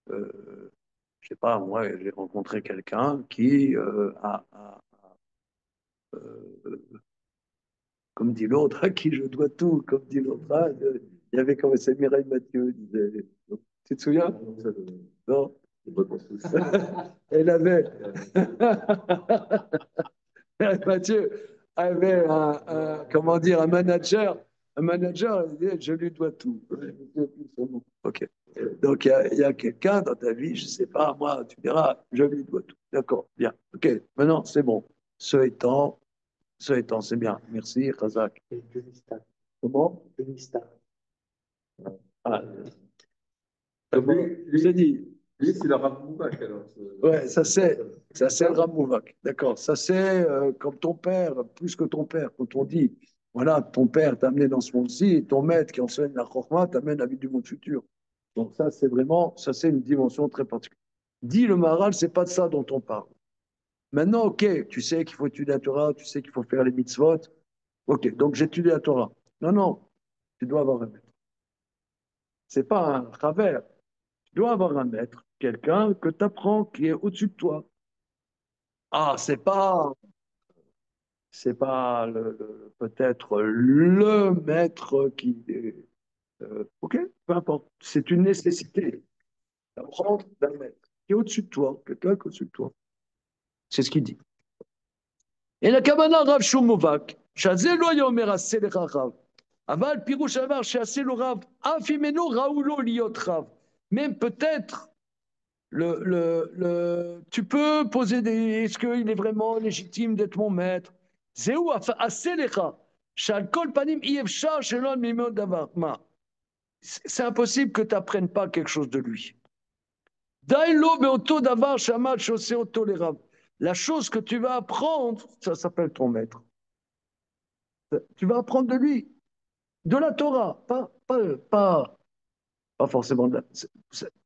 je ne sais pas, moi, j'ai rencontré quelqu'un qui euh, comme dit l'autre, à qui je dois tout, comme dit l'autre. Il y avait comme ça, Mireille Mathieu disait. Tu te souviens? Non? Elle avait. Mathieu avait comment dire, un manager, il disait, je lui dois tout. Ok. Donc, il y a quelqu'un dans ta vie, je ne sais pas, moi, tu diras, je lui dois tout. D'accord, bien. Ok, maintenant, c'est bon. Ce étant, c'est bien. Merci, Razak. Comment? Ah, Lui, j'ai dit. lui c'est le Rav Mouvak, alors. Ouais, ça c'est le Ramouvak. D'accord. Ça c'est comme ton père, plus que ton père. Quand on dit, voilà, ton père t'a amené dans ce monde-ci, et ton maître qui enseigne la Chorma t'amène la vie du monde futur. Donc ça c'est vraiment, ça c'est une dimension très particulière. Dit le Maharal, c'est pas de ça dont on parle. Maintenant, ok, tu sais qu'il faut étudier la Torah, tu sais qu'il faut faire les mitzvot. Ok, donc j'étudie la Torah. Non, non, tu dois avoir un maître. C'est pas un travers. Tu dois avoir un maître, quelqu'un que tu apprends, qui est au-dessus de toi. Ah, c'est pas peut-être le maître qui est. Ok, peu importe. C'est une nécessité d'apprendre d'un maître qui est au-dessus de toi, quelqu'un qui est au-dessus de toi. C'est ce qu'il dit. Et la Kavana Rav Shumovak, Shazel lo yomer aseh lecha Rav. Aval pirouche avar sheaseh lo Rav, af imeno raoulo liot Rav. Même peut-être tu peux poser des. Est-ce qu'il est vraiment légitime d'être mon maître? Zéou assez lecha. שעל כל פנים אי אפשר שלא ללמוד דבר. מה? C'est impossible que tu n'apprennes pas quelque chose de lui. Daïlo beoto davar shamat shosé tolérable. La chose que tu vas apprendre, ça s'appelle ton maître. Tu vas apprendre de lui, de la Torah, pas forcément de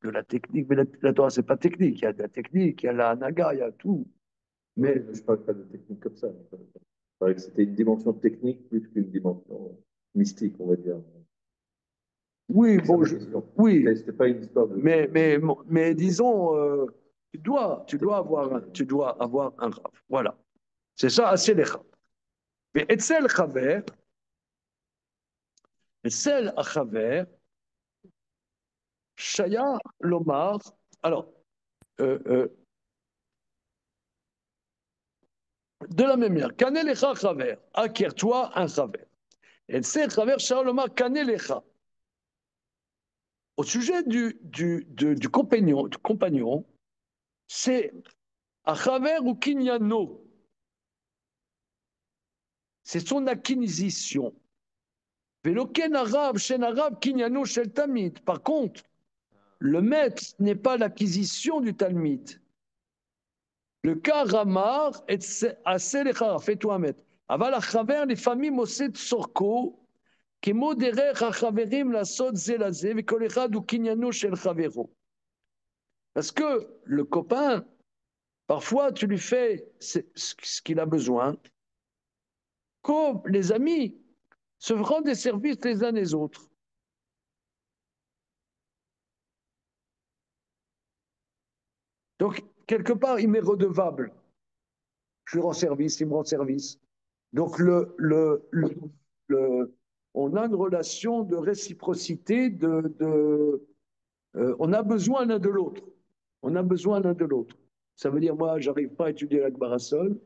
la technique, mais la Torah, c'est pas technique. Il y a de la technique, il y a la Hanaga, il y a tout. Mais Mais je parle pas de technique comme ça. Je parlais que c'était une dimension technique plus qu'une dimension mystique, on va dire. oui, C'est ça bon, ma question. oui, C'était pas une histoire de. mais disons, tu dois avoir un rave. Voilà. C'est ça, assez les raves. Mais Etzel Chaver, Etzel Achaver, Shaya Lomar, alors, euh, de la même manière, Kanelecha Chaver, acquiert-toi un Chaver. Etzel Chaver, Shaya Lomar, Kanelecha. Au sujet du compagnon, c'est Achaver ou Kinyano. C'est son acquisition. Veloken arabe, shen arabe, kinyano shel tamid. Par contre, le maître n'est pas l'acquisition du talmid. Le cas ramar est assez lechar, fais-toi un maître. Aval achaver, les familles moset sorko, qui modérer achaverim la sot zelazé, vekol echad ou kinyano shel chavero. Parce que le copain, parfois tu lui fais ce qu'il a besoin, comme les amis se rendent des services les uns les autres. Donc, quelque part, il m'est redevable. Je lui rends service, il me rend service. Donc, on a une relation de réciprocité, on a besoin l'un de l'autre. On a besoin l'un de l'autre. Ça veut dire, moi, j'arrive pas à étudier la Gemara seul.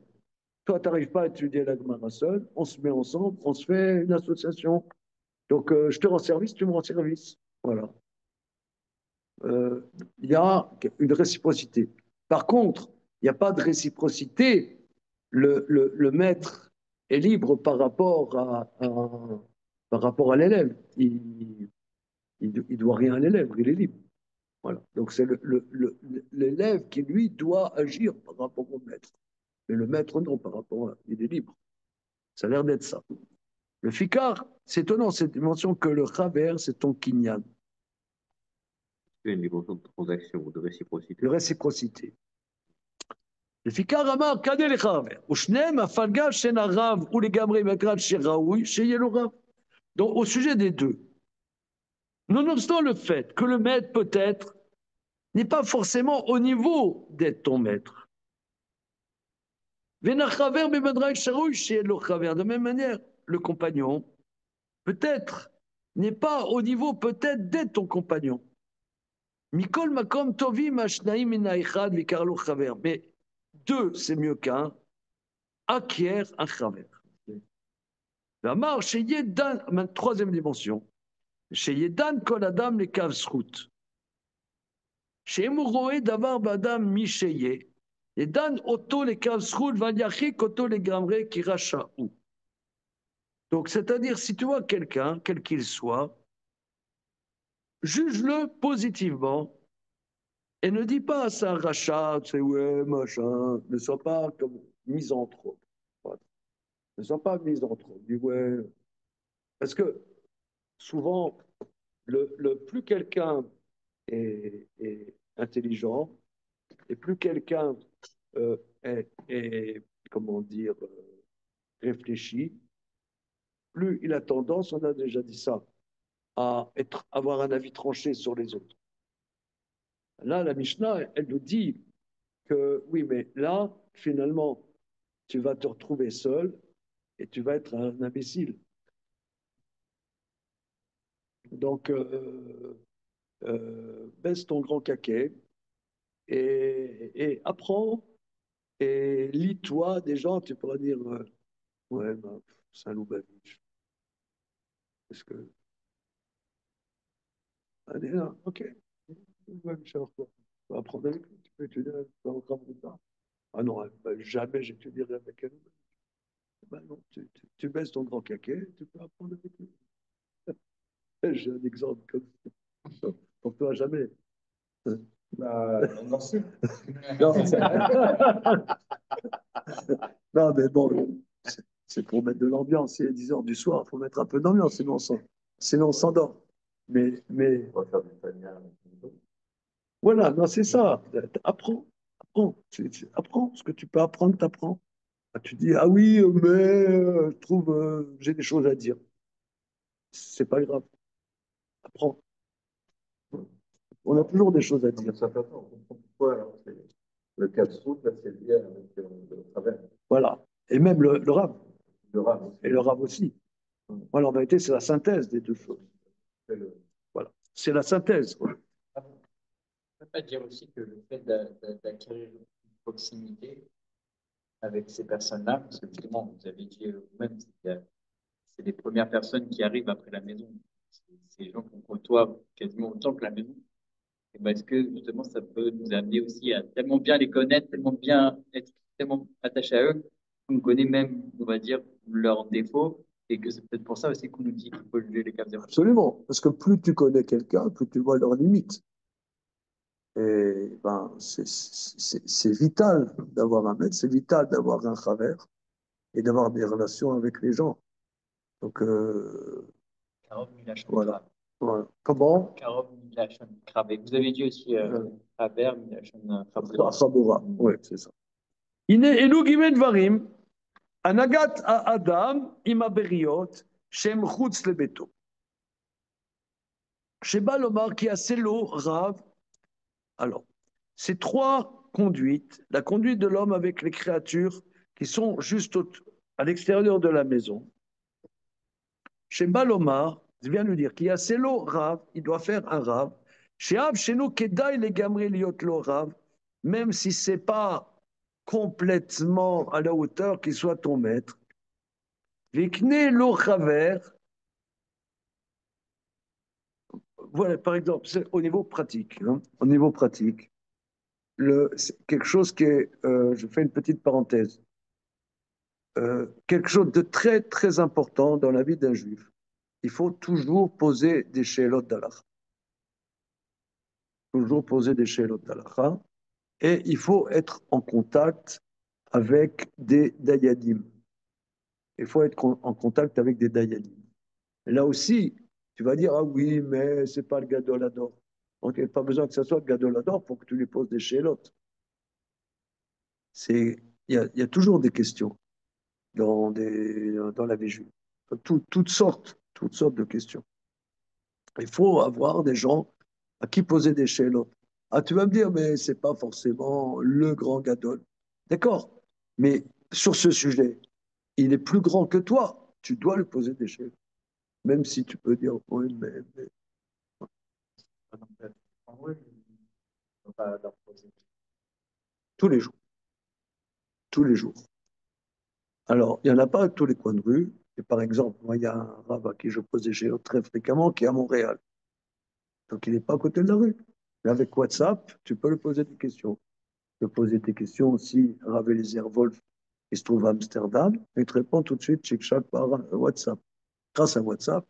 Toi, tu n'arrives pas à étudier la Gemara seul. On se met ensemble, on se fait une association. Donc, je te rends service, tu me rends service. Voilà. Il y a une réciprocité. Par contre, il n'y a pas de réciprocité. Le maître est libre par rapport à l'élève. Il doit rien à l'élève, il est libre. Voilà. Donc c'est l'élève qui, lui, doit agir par rapport au maître. Mais le maître, non, par rapport à... Il est libre. Ça a l'air d'être ça. Le fikar, c'est étonnant, cette dimension que le chaver, c'est ton kinyan, une dimension de transaction ou de réciprocité. de réciprocité. לפיכך אמר, קנה לך רב, ושניהם הפלגה שאין הרב הוא לגמרי מקרב שראוי שיהיה לו רב. Donc, au sujet des deux, nonobstant le fait que le maître peut-être n'est pas forcément au niveau d'être ton maître. De même manière, le compagnon, peut-être, n'est pas au niveau peut-être d'être ton compagnon. Mikol makom tovim ashnaim mina echad vikarlo chaver. Mais deux, c'est mieux qu'un. Acquiert un chaver. La marche, chez Yedan, troisième dimension, chez Yedan kol adam le kav zchut. Chez Emouroé davar badam micheye. Yedan oto le kav zchut vanyachik oto le gamre kirashaou. Donc, c'est-à-dire, si tu vois quelqu'un, quel qu'il soit, juge-le positivement et ne dis pas à ça rachat, c'est ouais, machin, ne sois pas comme misanthrope. Voilà. Ne sois pas misanthrope. Dis ouais. Parce que souvent, plus quelqu'un est intelligent, et plus quelqu'un comment dire, réfléchi, plus il a tendance, on a déjà dit ça, à avoir un avis tranché sur les autres. Là, la Mishnah, elle nous dit que oui, mais là, finalement, tu vas te retrouver seul et tu vas être un imbécile. Donc, baisse ton grand caquet et apprends et lis-toi des gens, tu pourras dire ouais, bah, Saint-Loubavitch. Est-ce que. Allez, là, ok. Ouais, Michel, on va apprendre avec lui. Tu peux étudier dans le grand Ah non, bah, jamais j'étudierai avec elle. Bah non, tu baisses ton grand caquet, tu peux apprendre avec lui. J'ai un exemple comme ça. Pour toi, jamais. Bah, non, si. Non, non, mais bon, c'est pour mettre de l'ambiance. C'est 10 heures du soir, il faut mettre un peu d'ambiance, sinon on s'endort. Mais On va faire du Tania. voilà, non, c'est ça. Apprends, apprends. Apprends. Ce que tu peux apprendre, t'apprends. Ah, tu dis, ah oui, mais je trouve, j'ai des choses à dire. C'est pas grave. Apprends. On a toujours des choses à Non, dire. mais ça fait attendre, on comprend pourquoi. Alors, le 4 août, là, c'est lié avec le travers. Voilà. Et même le rap. Le rame aussi. Et le rap aussi. Voilà, en vérité, c'est la synthèse des deux choses. C'est le- Voilà. C'est la synthèse, quoi. On ne peut pas dire aussi que le fait d'acquérir une proximité avec ces personnes-là, parce que justement, vous avez dit vous-même, c'est les premières personnes qui arrivent après la maison. C'est les gens qu'on côtoie quasiment autant que la maison. Et ben, est-ce que justement, ça peut nous amener aussi à tellement bien les connaître, tellement bien être tellement attaché à eux, qu'on connaît même, on va dire, leurs défauts, et que c'est peut-être pour ça aussi qu'on nous dit qu'il faut lever les caves. Absolument. Parce que plus tu connais quelqu'un, plus tu vois leurs limites. Et ben, c'est vital d'avoir un maître, c'est vital d'avoir un travers et d'avoir des relations avec les gens. Donc, Karov Milachon voilà. Krab. Voilà. Comment? Karov Milachon Krab. Et vous avez dit aussi Kraber Milachon Krab. Sabora. Oui, c'est ça. הנה אלו גימי דברים, הנהגת האדם עם הבריות שהם מחוץ לביתו. שבא לומר כי יעשה לו רב. Alors, ces trois conduites, la conduite de l'homme avec les créatures qui sont juste à l'extérieur de la maison, chez Balomar, je viens de lui dire qu'il y a Selo Rav, il doit faire un Rav. Chez Ab, chez nous, Kedai les Gamri Liot lo Rav, même si c'est pas complètement à la hauteur qu'il soit ton maître. Vikne lo Chaver, voilà, par exemple, c'est au niveau pratique. Hein, au niveau pratique, c'est quelque chose qui est, je fais une petite parenthèse, quelque chose de très très important dans la vie d'un juif. Il faut toujours poser des shelot d'Allah. Toujours poser des shelot d'Allah. Et il faut être en contact avec des dayanim. Il faut être en contact avec des dayanim. Et là aussi, tu vas dire, ah oui, mais c'est pas le Gadol Hador. Donc, il n'y a pas besoin que ce soit le Gadol Hador pour que tu lui poses des shélotes. Il y a toujours des questions dans la vie juive. Toutes sortes de questions. Il faut avoir des gens à qui poser des shélotes. Ah, tu vas me dire, mais c'est pas forcément le grand Gadol. D'accord, mais sur ce sujet, il est plus grand que toi. Tu dois lui poser des shélotes. Même si tu peux dire, oui, mais En vrai, on va pas leur poser. tous les jours. Tous les jours. Alors, il n'y en a pas à tous les coins de rue. Et par exemple, moi, il y a un rabbin à qui je pose des shélotes très fréquemment qui est à Montréal. Donc, il n'est pas à côté de la rue. Mais avec WhatsApp, tu peux lui poser des questions. Tu peux poser tes questions aussi à Rav Eliezer Wolf, qui se trouve à Amsterdam, et il te répond tout de suite, chic-chac, par WhatsApp. Grâce à WhatsApp,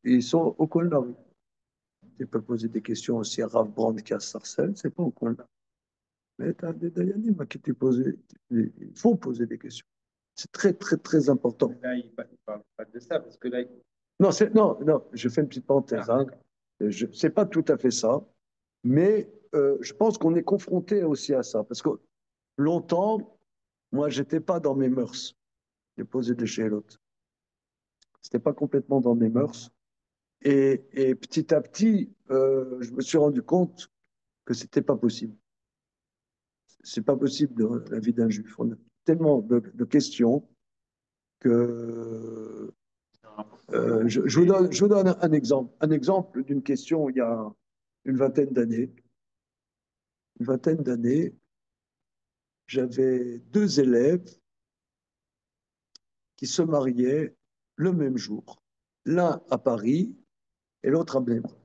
ils sont au coin de la rue. Tu peux poser des questions aussi à Rav Brand qui est à Sarcelles, c'est pas au coin de la rue. Mais tu as des Dayanim à qui tu poses, il faut poser des questions. C'est très, très, très important. Là, il ne parle pas de ça, parce que là, Non, non, je fais une petite parenthèse. Hein. C'est pas tout à fait ça, mais je pense qu'on est confronté aussi à ça. Parce que longtemps, moi, j'étais pas dans mes mœurs de poser des chélotes. C'était pas complètement dans mes mœurs. Et petit à petit, je me suis rendu compte que c'était pas possible. C'est pas possible dans la vie d'un juif. On a tellement de questions que je vous donne un exemple. Un exemple d'une question il y a une vingtaine d'années. Une vingtaine d'années, j'avais deux élèves qui se mariaient le même jour. L'un à Paris et l'autre à Bnei Brak.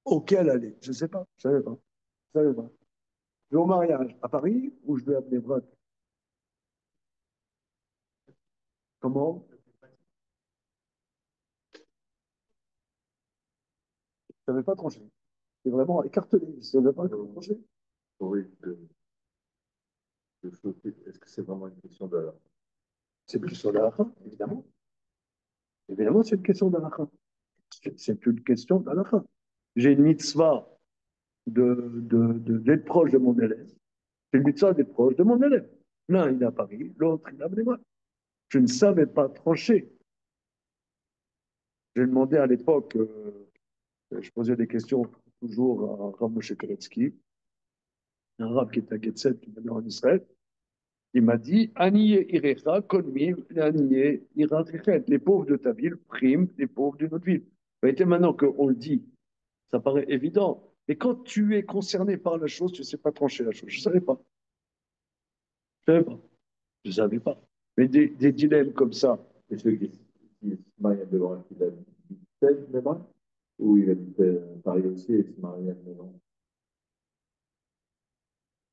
Auquel aller? Je ne sais pas. Je ne savais pas. Je savais pas. Je vais au mariage à Paris ou je vais à Bnei-Brak? Comment? Je n'avais pas tranché. C'est vraiment écartelé. Je n'avais pas tranché. Oui, est-ce que c'est vraiment une question de... C'est plus sur la fin, évidemment. Évidemment, c'est une question d'halakha. C'est une question d'halakha. J'ai une mitzvah d'être proche de mon élève. C'est une mitzvah d'être proche de mon élève. L'un, il est à Paris, l'autre, il est à Bnei-Brak. Je ne savais pas trancher. J'ai demandé à l'époque, je posais des questions toujours à Rav Moshe Koretsky, un rab qui était à Getset, qui est en Israël. Il m'a dit, Aniye irecha, kolmim, aniye irachet. Les pauvres de ta ville priment les pauvres d'une autre ville. Et maintenant qu'on le dit, ça paraît évident. Mais quand tu es concerné par la chose, tu ne sais pas trancher la chose. Je ne savais pas. Je ne savais pas. Je ne savais pas. Mais des dilemmes comme ça. Et ceux qui se marient à Bébran, il habitait Bébran? Ou il habitait Paris aussi et se mariait à Bébran?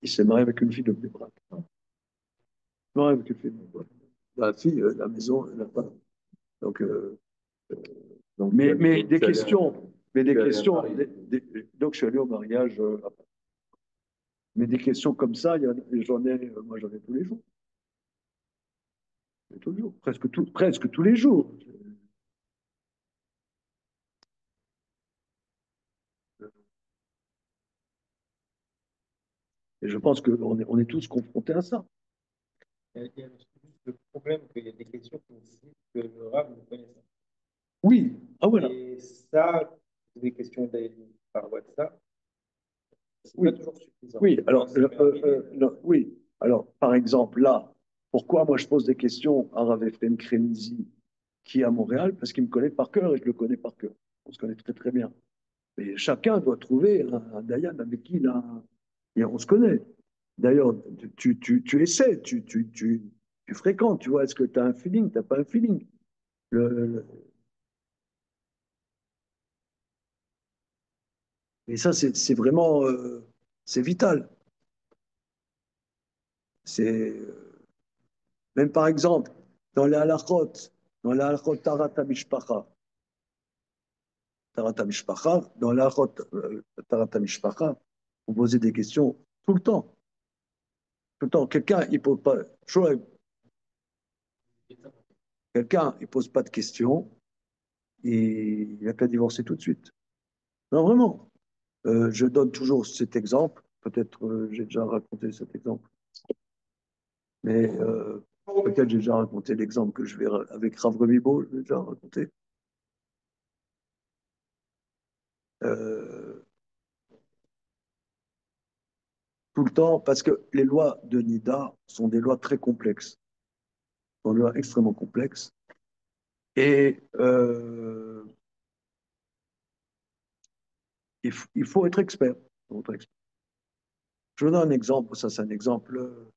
Il s'est marié avec une fille de Bnei-Brak. Non, avec une fille de Bnei-Brak. La fille, la maison, elle n'a pas. Donc, Donc, mais des tu allais questions, mais des tu allais à questions. Paris. Donc, je suis allé au mariage. Mais des questions comme ça, moi, j'en ai tous les jours. Tous les jours. Presque tous les jours. Et je pense on est tous confrontés à ça. Il y a juste le problème qu'il y a des questions qui nécessitent que le Rav ne connaisse pas. Oui, ah voilà. Et ça, c'est des questions par WhatsApp, c'est Oui. pas toujours suffisant. Oui, alors, Ça m'est arrivé. non, oui. Alors, par exemple, là, pourquoi moi je pose des questions à Rav Efrem Kremisi, qui est à Montréal, parce qu'il me connaît par cœur et je le connais par cœur. On se connaît très très bien. Mais chacun doit trouver un Dayan avec qui on se connaît. D'ailleurs, tu essaies, tu fréquentes, tu vois, est-ce que tu as un feeling, tu n'as pas un feeling. Le- Et ça, c'est vraiment, c'est vital. C'est même par exemple, dans les halachot Tarat HaMishpacha, dans les halachot Tarat HaMishpacha, vous posez des questions tout le temps. Tout le temps. Quelqu'un, il pose pas, Shoaib, quelqu'un, il pose pas de questions, et il a qu'à divorcer tout de suite. Non, vraiment. Je donne toujours cet exemple. Peut-être j'ai déjà raconté cet exemple. Mais peut-être j'ai déjà raconté l'exemple que je vais avec Rav Remibo, je l'ai déjà raconté. Euh, tout le temps, parce que les lois de NIDA sont des lois très complexes, sont des lois extrêmement complexes. Et il faut être expert. Je vous donne un exemple, ça c'est un exemple,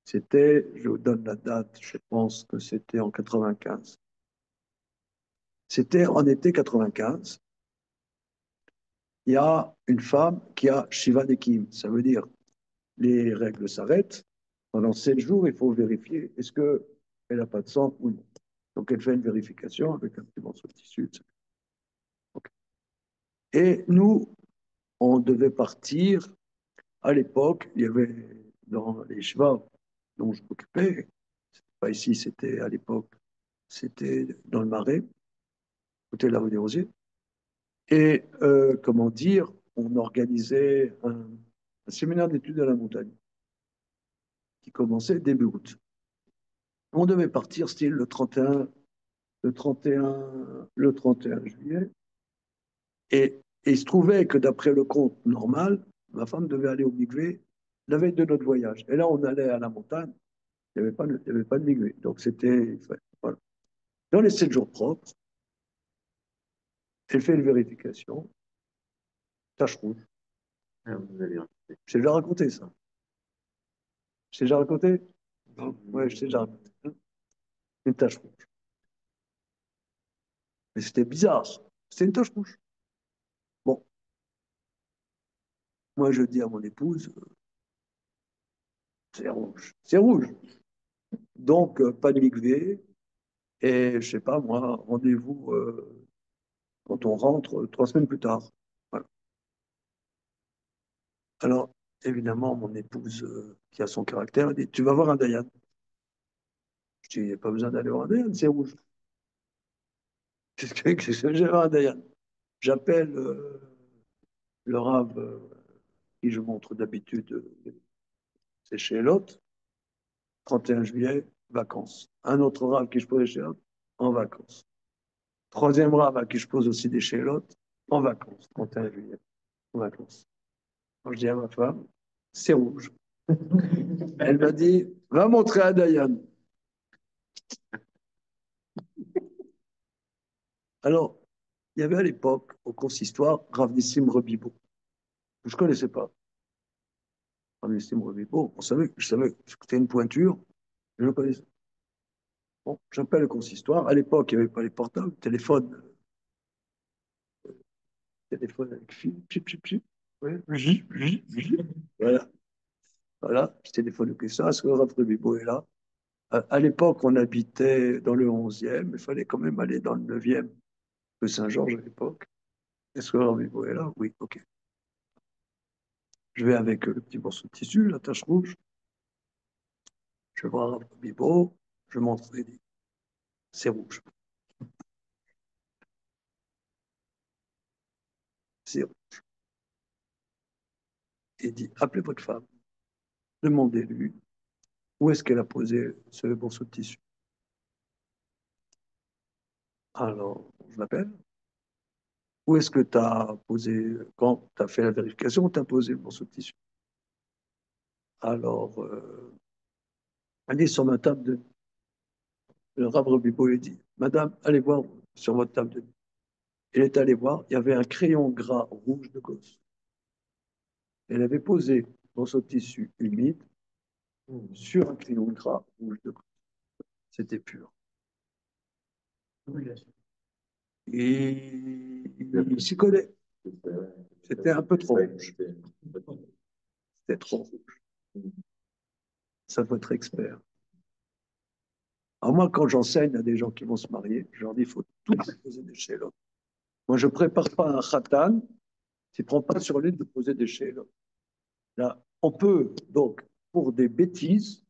je vous donne la date, je pense que c'était en 95. C'était en été 95. Il y a une femme qui a Shiva Nekim. Ça veut dire les règles s'arrêtent. Pendant 7 jours, il faut vérifier est-ce qu'elle n'a pas de sang ou non. Donc elle fait une vérification avec un petit morceau de tissu, etc. Ok. Et nous, on devait partir. À l'époque, il y avait dans les Shiva dont je m'occupais, pas ici, c'était à l'époque, c'était dans le Marais, côté de la rue des Rosiers. Et comment dire, on organisait un séminaire d'études à la montagne qui commençait début août. On devait partir style le 31 juillet. Et il se trouvait que d'après le compte normal, ma femme devait aller au Migvé la veille de notre voyage. Et là, on allait à la montagne, il y avait pas de Migvé. Donc c'était, voilà. Dans les 7 jours propres, elle fait une vérification, tache rouge. Ah, vous avez raconté. J'ai déjà raconté ça. J'ai déjà raconté? Non. Ouais, je t'ai déjà raconté. Une tache rouge. Mais c'était bizarre. C'était une tache rouge. Bon, moi je dis à mon épouse, c'est rouge. C'est rouge. Donc, pas de mikvé. Et je sais pas, moi, rendez-vous quand on rentre 3 semaines plus tard. Voilà. Alors, évidemment, mon épouse, qui a son caractère, elle dit, tu vas voir un Dayan. Je dis, il n'y a pas besoin d'aller voir un Dayan, c'est rouge. Qu'est-ce que j'ai voir un Dayan? J'appelle le rave qui je montre d'habitude, c'est chez l'autre, 31 juillet, vacances. Un autre rave qui je pose chez l'autre, en vacances. Troisième rave à qui je pose aussi des chez l'autre, en vacances, 31 juillet, en vacances. Quand je dis à ma femme, c'est rouge. Elle m'a dit, va montrer à Dayan. Alors, il y avait à l'époque, au consistoire, Rav Nissim Rebibo. Je ne connaissais pas. Rav Nissim Rebibo, je savais que c'était une pointure, je le connaissais. Bon, j'appelle le consistoire. À l'époque, il n'y avait pas les portables, téléphone avec fil, chip, chip, chip. Ouais. Voilà, voilà, je téléphone que ça, est-ce que Rav Rebibo est là? À l'époque, on habitait dans le 11e, il fallait quand même aller dans le 9e de Saint-Georges à l'époque. Est-ce que Rav Rebibo est là? Oui, ok. Je vais avec le petit morceau de tissu, la tache rouge. Je vais voir Rav Rebibo, je montre, il dit, c'est rouge. C'est rouge. Il dit, appelez votre femme, demandez-lui où est-ce qu'elle a posé ce morceau de tissu. Alors, je l'appelle. Où est-ce que tu as posé, quand tu as fait la vérification, tu as posé le morceau de tissu? Alors, elle est sur ma table de nuit. Le Rav Rebibo lui dit, Madame, allez voir sur votre table de nuit. Elle est allée voir, il y avait un crayon gras rouge de gosse. Elle avait posé le morceau de tissu humide sur un crayon gras rouge de gosse. C'était pur. Et il s'y connaît. C'était un peu trop rouge. C'était trop rouge. Ça faut être expert. Alors moi, quand j'enseigne à des gens qui vont se marier, je leur dis, il faut tout poser des chélotes. Moi, je ne prépare pas un khatan, tu ne prends pas sur lui de poser des chélotes. Là, on peut, donc, pour des bêtises,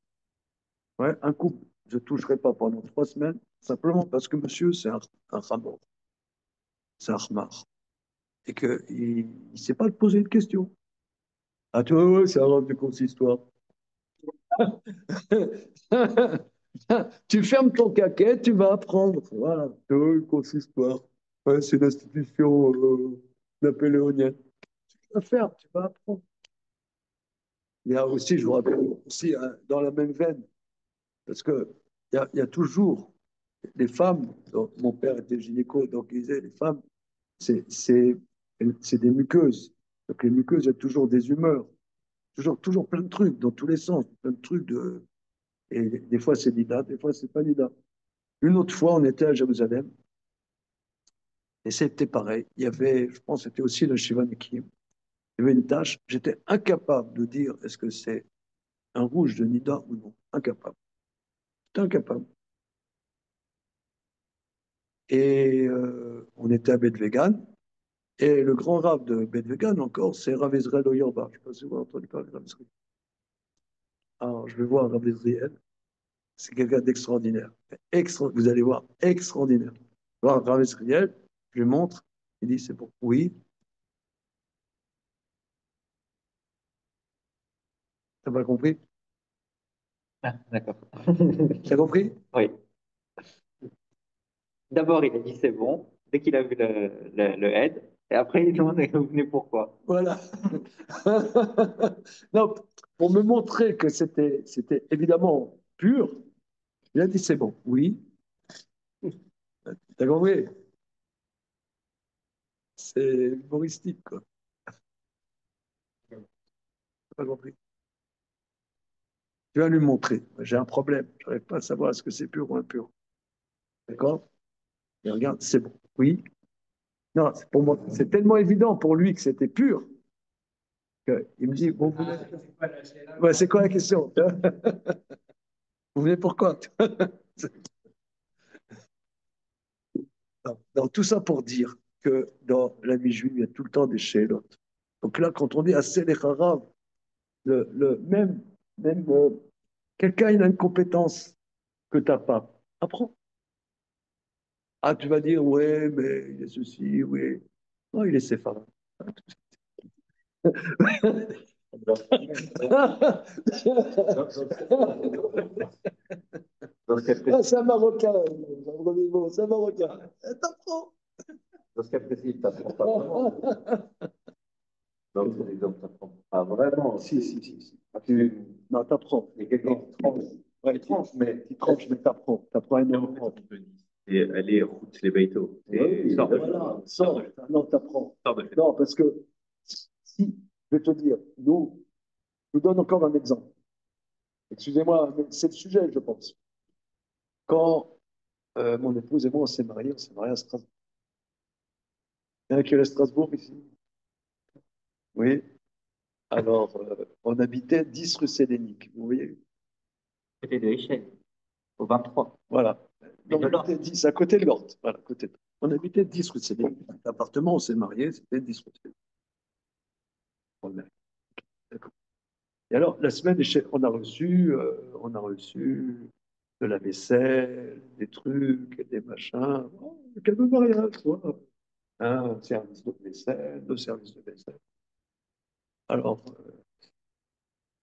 ouais, un couple, je ne toucherai pas pendant 3 semaines, simplement parce que monsieur, c'est un ramor, c'est un khmar, et qu'il ne sait pas te poser une question. Ah, tu vois, ouais, c'est un rôle de consistoire. Tu fermes ton caquet, tu vas apprendre. Voilà, c'est une consistoire. Ouais, c'est une institution napoléonienne. Tu vas faire, tu vas apprendre. Il y a aussi, je vous rappelle, aussi hein, dans la même veine, parce que il y a toujours les femmes. Donc, mon père était gynéco, donc il disait les femmes, c'est c'est c'est des muqueuses. Donc les muqueuses, il y a toujours des humeurs, toujours plein de trucs dans tous les sens, plein de trucs de. Et des fois c'est Nida, des fois c'est pas Nida. Une autre fois, on était à Jérusalem et c'était pareil. Il y avait, je pense, c'était aussi le Shiva Nekim. Il y avait une tâche. J'étais incapable de dire est-ce que c'est un rouge de Nida ou non. Incapable. J'étais incapable. Et on était à Bet Vegan. Et le grand rave de Bet Vegan encore, c'est Rav Israël Oyerba. Je ne sais pas si vous avez entendu parler de Rav Israël. Alors, je vais voir Rav Israël. C'est quelqu'un d'extraordinaire. Vous allez voir, extraordinaire. Voir Rav Israël, je lui montre. Il dit c'est bon. Oui, t'as pas compris? Ah, d'accord. T'as compris? Oui. D'abord, il a dit c'est bon, dès qu'il a vu le head, et après, il demande vous venez pourquoi. Voilà. Non, pour me montrer que c'était évidemment pur, il a dit c'est bon. Oui, t'as compris? C'est humoristique, quoi. T'as pas compris? Tu vas lui montrer. J'ai un problème. Je n'arrive pas à savoir est-ce que c'est pur ou impur. D'accord? Et regarde, c'est bon. Oui. Non, c'est pour moi, c'est tellement évident pour lui que c'était pur Il me dit, bon, ouais, c'est quoi la question? Vous venez pourquoi? Donc, tout ça pour dire que dans la vie juive, il y a tout le temps des shélotes. Donc là, quand on dit assez les harav, même quelqu'un il a une compétence que tu n'as pas, apprends. Ah, tu vas dire, ouais, mais il est ceci, oui. Non, il est séphard. Dans ce cas Ah, précis, c'est un Marocain, c'est un Marocain. T'apprends. dans ce cas précis, tu n'apprends pas vraiment. Dans l'autre exemple, tu n'apprends pas vraiment. Si. Tu, Non, t'apprends. il y a quelqu'un qui tranche. Ouais, Il tranche, mais tu tranches, mais t'apprends. T'apprends énormément. et aller route les bateaux. Oui, voilà, sors. Non, t'apprends. Non, parce que si, je vais te dire, je vous donne encore un exemple. Excusez-moi, mais c'est le sujet, je pense. Quand mon épouse et moi, on s'est mariés à Strasbourg. Il y en a qui est à Strasbourg ici? Oui. Alors, on habitait 10 rue Sélénique, vous voyez? Côté de Échelle, au 23. Voilà. Mais On de l'or. habitait 10 à côté de l'Orte. Voilà, à côté de... On habitait 10 rue Sélénique. L'appartement, on s'est mariés, c'était 10 rue Sélénique. D'accord. Et alors, la semaine, on a reçu de la vaisselle, des trucs, des machins. Oh, quel beau mariage, quoi. Un service de vaisselle, deux services de vaisselle. Alors,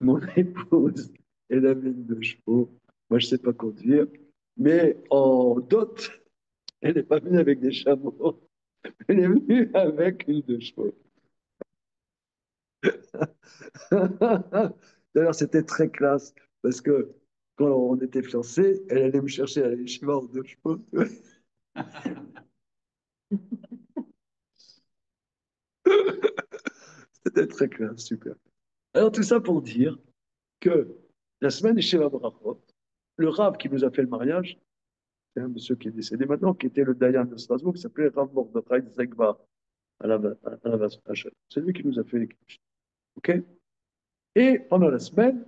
mon épouse, elle avait une deux chevaux. Moi, je ne sais pas conduire. Mais en dot, elle n'est pas venue avec des chameaux. Elle est venue avec une deux chevaux. D'ailleurs, c'était très classe parce que quand on était fiancés, elle allait me chercher à l'échevin en deux chevaux. C'était très classe, super. Alors, tout ça pour dire que la semaine des Shiva Brachot, le Rav qui nous a fait le mariage, c'est un monsieur qui est décédé maintenant, qui était le Dayan de Strasbourg, qui s'appelait Rav Mordechai Zegba à la Vasprachel. C'est lui qui nous a fait les clichés. OK? Et pendant la semaine,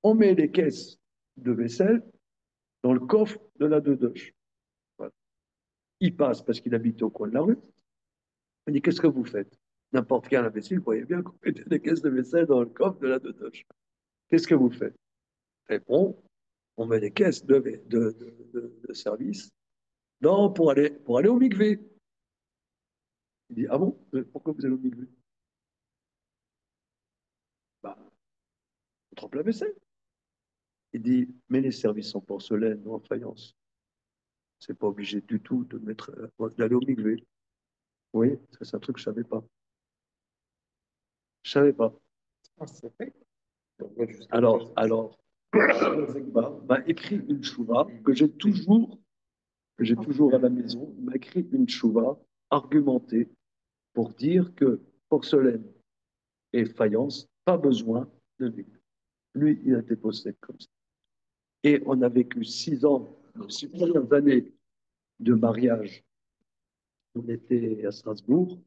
on met les caisses de vaisselle dans le coffre de la Dodoche. Voilà. Il passe parce qu'il habite au coin de la rue. Il dit, qu'est-ce que vous faites? N'importe quel imbécile, vous voyez bien qu'on mettait des caisses de vaisselle dans le coffre de la Dodoche. Qu'est-ce que vous faites? Répond, on met des caisses de service pour aller au mikvé. Il dit, ah bon? Pourquoi vous allez au mikvé? Bah, on trempe la vaisselle. Il dit, mais les services en porcelaine ou en faïence. C'est pas obligé du tout d'aller au mikvé. Oui, ça c'est un truc que je savais pas. Je savais pas. Alors, Zegba m'a écrit une chouva que j'ai toujours à la maison. Il m'a écrit une chouva argumentée pour dire que porcelaine et faïence, pas besoin de mikvé. Lui, il a été posté comme ça. Et on a vécu 6 ans, 6 premières années de mariage. On était à Strasbourg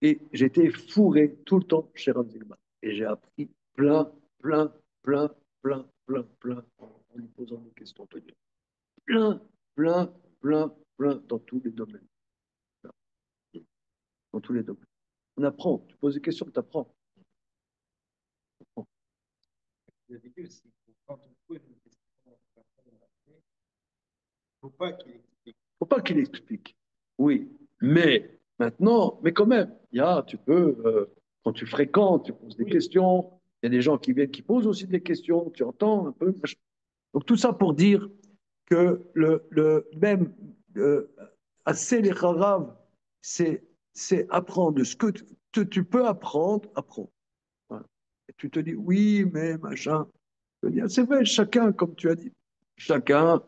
et j'étais fourré tout le temps chez Rav Zigman. Et j'ai appris plein, en lui posant des questions. Plein, plein, dans tous les domaines. Dans tous les domaines. On apprend. Tu poses des questions, tu apprends. Le début, c'est que quand on pose une question, il ne faut pas qu'il explique. Faut pas qu'il explique. Oui, mais maintenant, mais quand même, tu peux, quand tu fréquentes, tu poses des questions. Il y a des gens qui viennent, qui posent aussi des questions. Tu entends un peu. Donc tout ça pour dire que même assez les harav, c'est apprendre ce que tu peux apprendre, apprends. Voilà. Et tu te dis oui, mais machin. C'est vrai, chacun, comme tu as dit, chacun,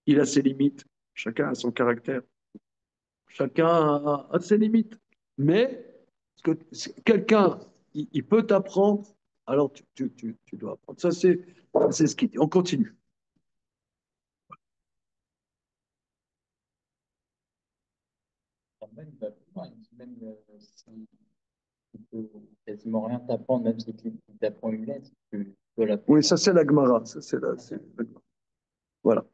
il a ses limites, chacun a son caractère, chacun a ses limites. Mais quelqu'un, il peut t'apprendre, alors tu dois apprendre. Ça, c'est ce qui dit. On continue. Même, bah, plus loin, même si on peut quasiment quasiment rien t'apprendre, même si tu t'apprends une lettre, tu peux la Oui, ça c'est la Gemara. Ça, c'est la Gemara. Voilà.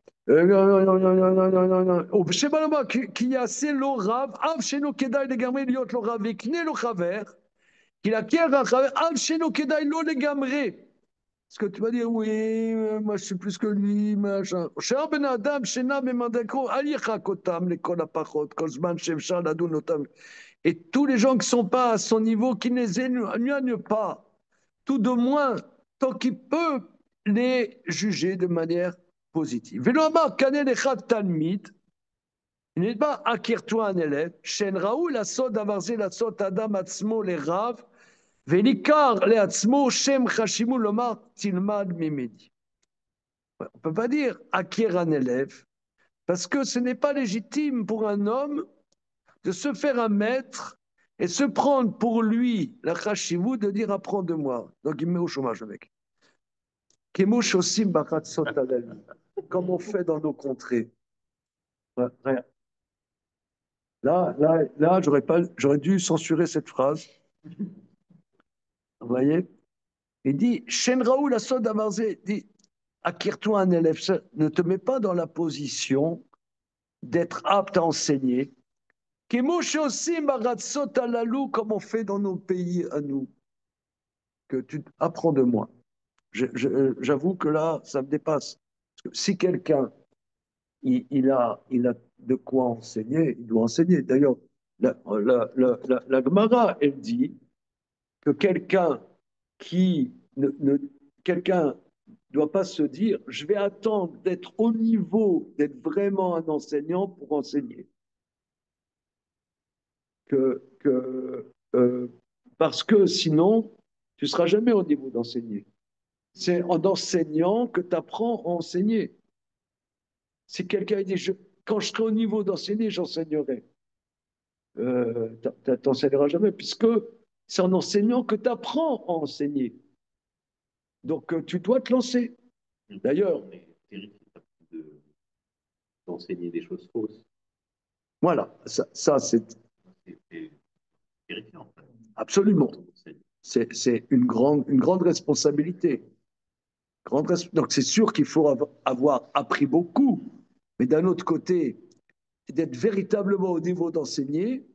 שבא לומר, כי יעשה לו רב, אף שאינו כדאי לגמרי להיות לו רב, ויקנה לו חבר, כי להכיר החבר, אף שאינו כדאי לא לגמרי. Parce que tu vas dire, oui, moi je suis plus que lui, machin. שאר בן האדם שאינה במדעקו, אל יחק אותם לכל הפחות, כל זמן שאפשר לדון אותם. Et tous les gens qui ne sont pas à son niveau, qui ne les éloignent pas, tout de moins, tant qu'il peut les juger de manière positive. Velomar kanel echad talmid, il n'est pas acquiert-toi un élève, shen raoul la sod avarze la sod adam atzmo le rav, velikar le atzmo shem chashimu lomar tilmad mimedi. On ne peut pas dire acquiert un élève, parce que ce n'est pas légitime pour un homme de se faire un maître et se prendre pour lui la chashimu de dire apprends de moi. Donc il me met au chômage, le mec. Comme on fait dans nos contrées. Ouais, rien. Là, j'aurais dû censurer cette phrase. Vous voyez? Il dit, Shen Raoul Asod Amarzé, dit, acquiert-toi un élève, ne te mets pas dans la position d'être apte à enseigner. Comme on fait dans nos pays à nous. Que tu apprends de moi. J'avoue que là, ça me dépasse. Parce que si quelqu'un il a de quoi enseigner, il doit enseigner. D'ailleurs, la Gemara, elle dit que quelqu'un quelqu'un doit pas se dire, je vais attendre d'être au niveau, d'être vraiment un enseignant pour enseigner. Parce que sinon, tu seras jamais au niveau d'enseigner. C'est en enseignant que tu apprends à enseigner. Si quelqu'un dit, quand je serai au niveau d'enseigner, j'enseignerai. Tu n'enseigneras jamais, puisque c'est en enseignant que tu apprends à enseigner. Donc, tu dois te lancer. D'ailleurs, d'enseigner des choses fausses. Voilà, ça c'est terrifiant. Absolument. C'est une grande responsabilité. Donc, c'est sûr qu'il faut avoir appris beaucoup, mais d'un autre côté, d'être véritablement au niveau d'enseigner,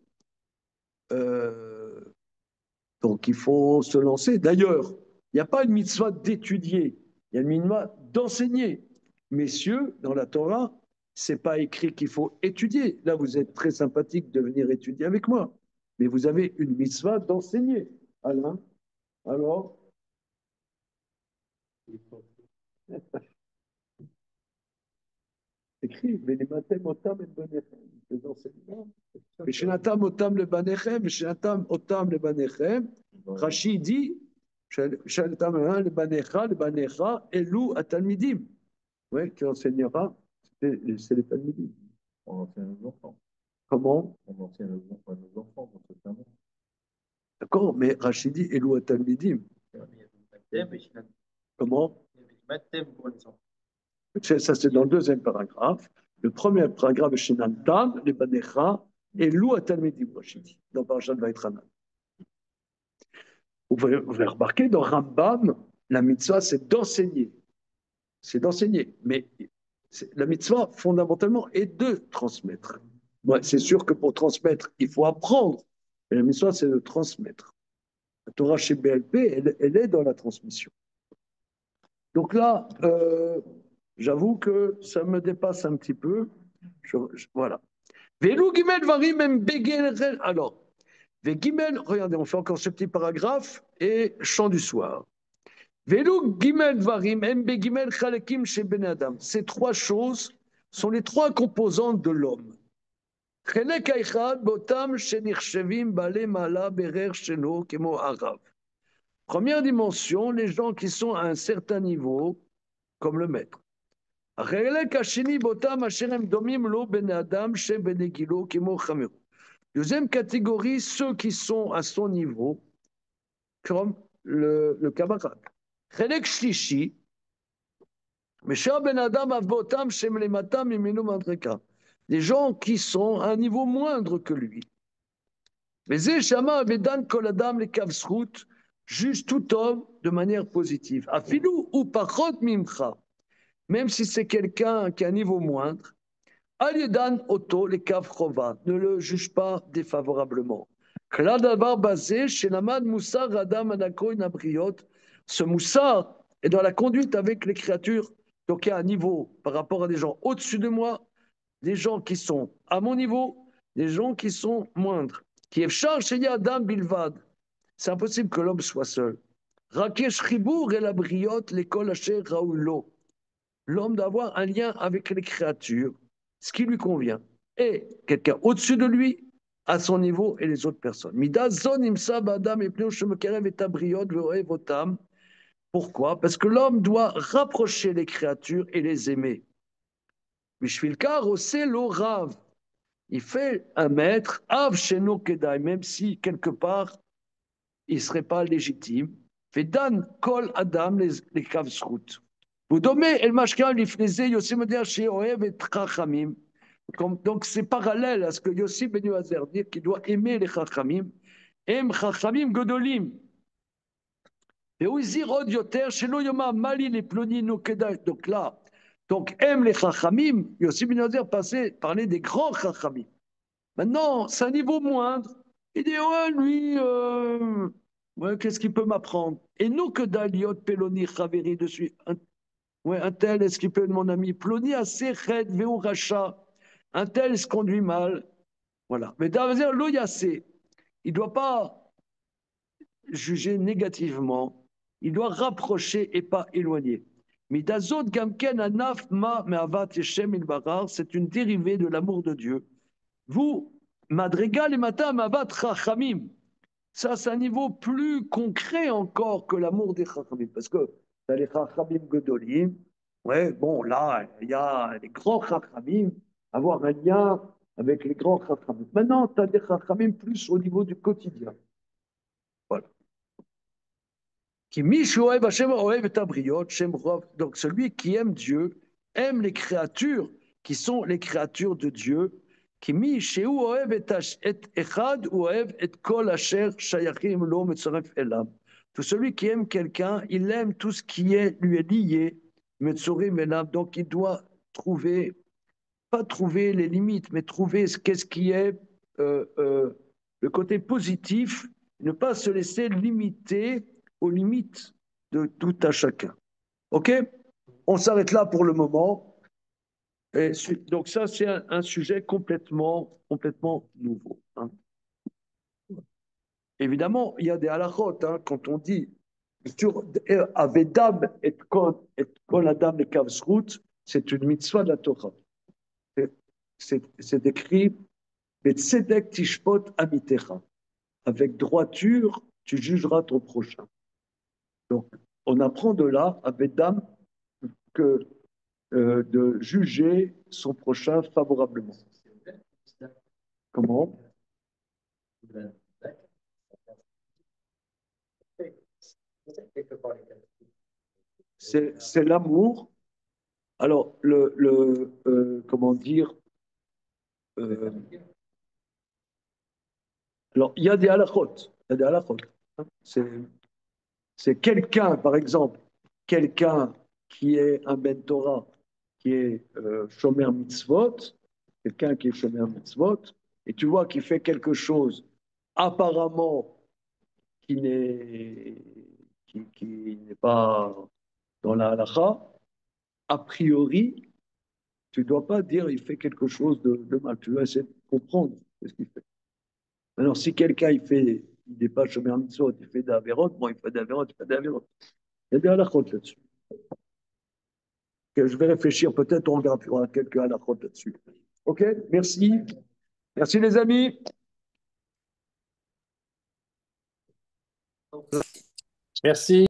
donc il faut se lancer. D'ailleurs, il n'y a pas une mitzvah d'étudier, il y a une mitzvah d'enseigner. Messieurs, dans la Torah, c'est pas écrit qu'il faut étudier. Là, vous êtes très sympathique de venir étudier avec moi, mais vous avez une mitzvah d'enseigner. Alain, alors écrit, Venimatem otam et banechem, les enseignements. Veshinatam otam le banechem, veshinatam otam le banechem. Rashi dit, Veshinatam le banecha, le banecha, elou atalmidim. Oui, tu enseigneras, c'est les talmidim. On enseigne nos enfants. Comment? On enseigne nos enfants dans ce terme. D'accord, mais Rashi dit, elou atalmidim. Comment? Ça, c'est dans le deuxième paragraphe. Le premier paragraphe, Shinantam, les Banecha, et Lou Atalmidim, dans Parashat Vaïtranan. Vous pouvez remarquer, dans Rambam, la mitzvah, c'est d'enseigner. C'est d'enseigner. Mais la mitzvah, fondamentalement, est de transmettre. Ouais, c'est sûr que pour transmettre, il faut apprendre. Mais la mitzvah, c'est de transmettre. La Torah chez BLP, elle est dans la transmission. Donc là, j'avoue que ça me dépasse un petit peu. Voilà. Alors, regardez, on fait encore ce petit paragraphe et chant du soir. Ces trois choses sont les trois composantes de l'homme. Première dimension, les gens qui sont à un certain niveau, comme le maître. Deuxième catégorie, ceux qui sont à son niveau, comme le camarade. Les gens qui sont à un niveau moindre que lui. juge tout homme de manière positive. Afilou ou parot mimcha, même si c'est quelqu'un qui a un niveau moindre, Aliedan Oto, les Kavchova, ne le juge pas défavorablement. Kladavar basé chez Lamad Moussar Adam Anako Inabriot, ce Moussar est dans la conduite avec les créatures, donc il y a un niveau par rapport à des gens au-dessus de moi, des gens qui sont à mon niveau, des gens qui sont moindres. Qui est charge chez Adam Bilvad. C'est impossible que l'homme soit seul. Rakesh Chibour et la briotte, l'école Hacher Raoulo. L'homme doit avoir un lien avec les créatures, ce qui lui convient. Et quelqu'un au-dessus de lui, à son niveau, et les autres personnes. Pourquoi? Parce que l'homme doit rapprocher les créatures et les aimer. Il fait un maître, Av Sheno Kedai, même si quelque part il ne serait pas légitime. Vedan Kol Adam les Kavsrut. Vous domez El Mashka l'ifneze Yossi Modéa chez Oev et Trachamim. Donc c'est parallèle à ce que Yossi Ben Yoazer dit qu'il doit aimer les Chachamim. Em Chachamim Godolim. Et Oizir Od Yoter, Shelo Yoma Mali les Ploni no Kedai. Donc là, donc aime les Chachamim. Yossi Ben Yoazer parlait des grands Chachamim. Maintenant, c'est un niveau moindre. Il dit, ouais, lui, ouais, qu'est-ce qu'il peut m'apprendre? Et nous que d'Aliot, Peloni, Chaveri, dessus. Ouais, un tel, est-ce qu'il peut être mon ami? Ploni, assez red, Veu, Racha. Un tel se conduit mal. Voilà. Mais d'ailleurs, l'Oyassé, il ne doit pas juger négativement. Il doit rapprocher et pas éloigner. Midazot Gamken Anaf Ma Meavat Yeshem Ilbarar, c'est une dérivée de l'amour de Dieu. Vous, Madrigal et Matam Avat Chachamim, ça c'est un niveau plus concret encore que l'amour des Chachamim, parce que tu as les Chachamim Gedolim, ouais, bon là, il y a les grands Chachamim, avoir un lien avec les grands Chachamim. Maintenant, tu as des Chachamim plus au niveau du quotidien. Voilà. Donc celui qui aime Dieu aime les créatures qui sont les créatures de Dieu. Tout celui qui aime quelqu'un, il aime tout ce qui lui est lié. Donc il doit trouver, pas trouver les limites, mais trouver qu'est-ce qui est le côté positif, ne pas se laisser limiter aux limites de tout à chacun. OK? On s'arrête là pour le moment. Et donc ça, c'est un sujet complètement nouveau. Hein. Évidemment, il y a des halachot, hein, quand on dit sur Avedam et Kol Adam et Kavsrut, c'est une mitzvah de la Torah. C'est écrit Betzedek tishpot amitecha. Avec droiture, tu jugeras ton prochain. Donc, on apprend de là, à Bedam, que de juger son prochain favorablement. Comment? C'est l'amour. Alors, comment dire? Alors, il y a des halachot. Il y a des halachot. C'est quelqu'un, par exemple, quelqu'un qui est un Ben Torah, qui est Shomer Mitzvot, quelqu'un qui est Shomer Mitzvot, et tu vois qu'il fait quelque chose apparemment qui n'est pas dans la halakha, a priori, tu ne dois pas dire il fait quelque chose de mal. Tu dois essayer de comprendre ce qu'il fait. Alors, si quelqu'un il n'est pas Shomer Mitzvot, il fait d'Averot, bon, il fait d'Averot, il fait d'Averot. Il y a des halakhot là-dessus. Je vais réfléchir, peut-être on regardera quelques halakhot là-dessus. OK, merci. Merci les amis. Merci.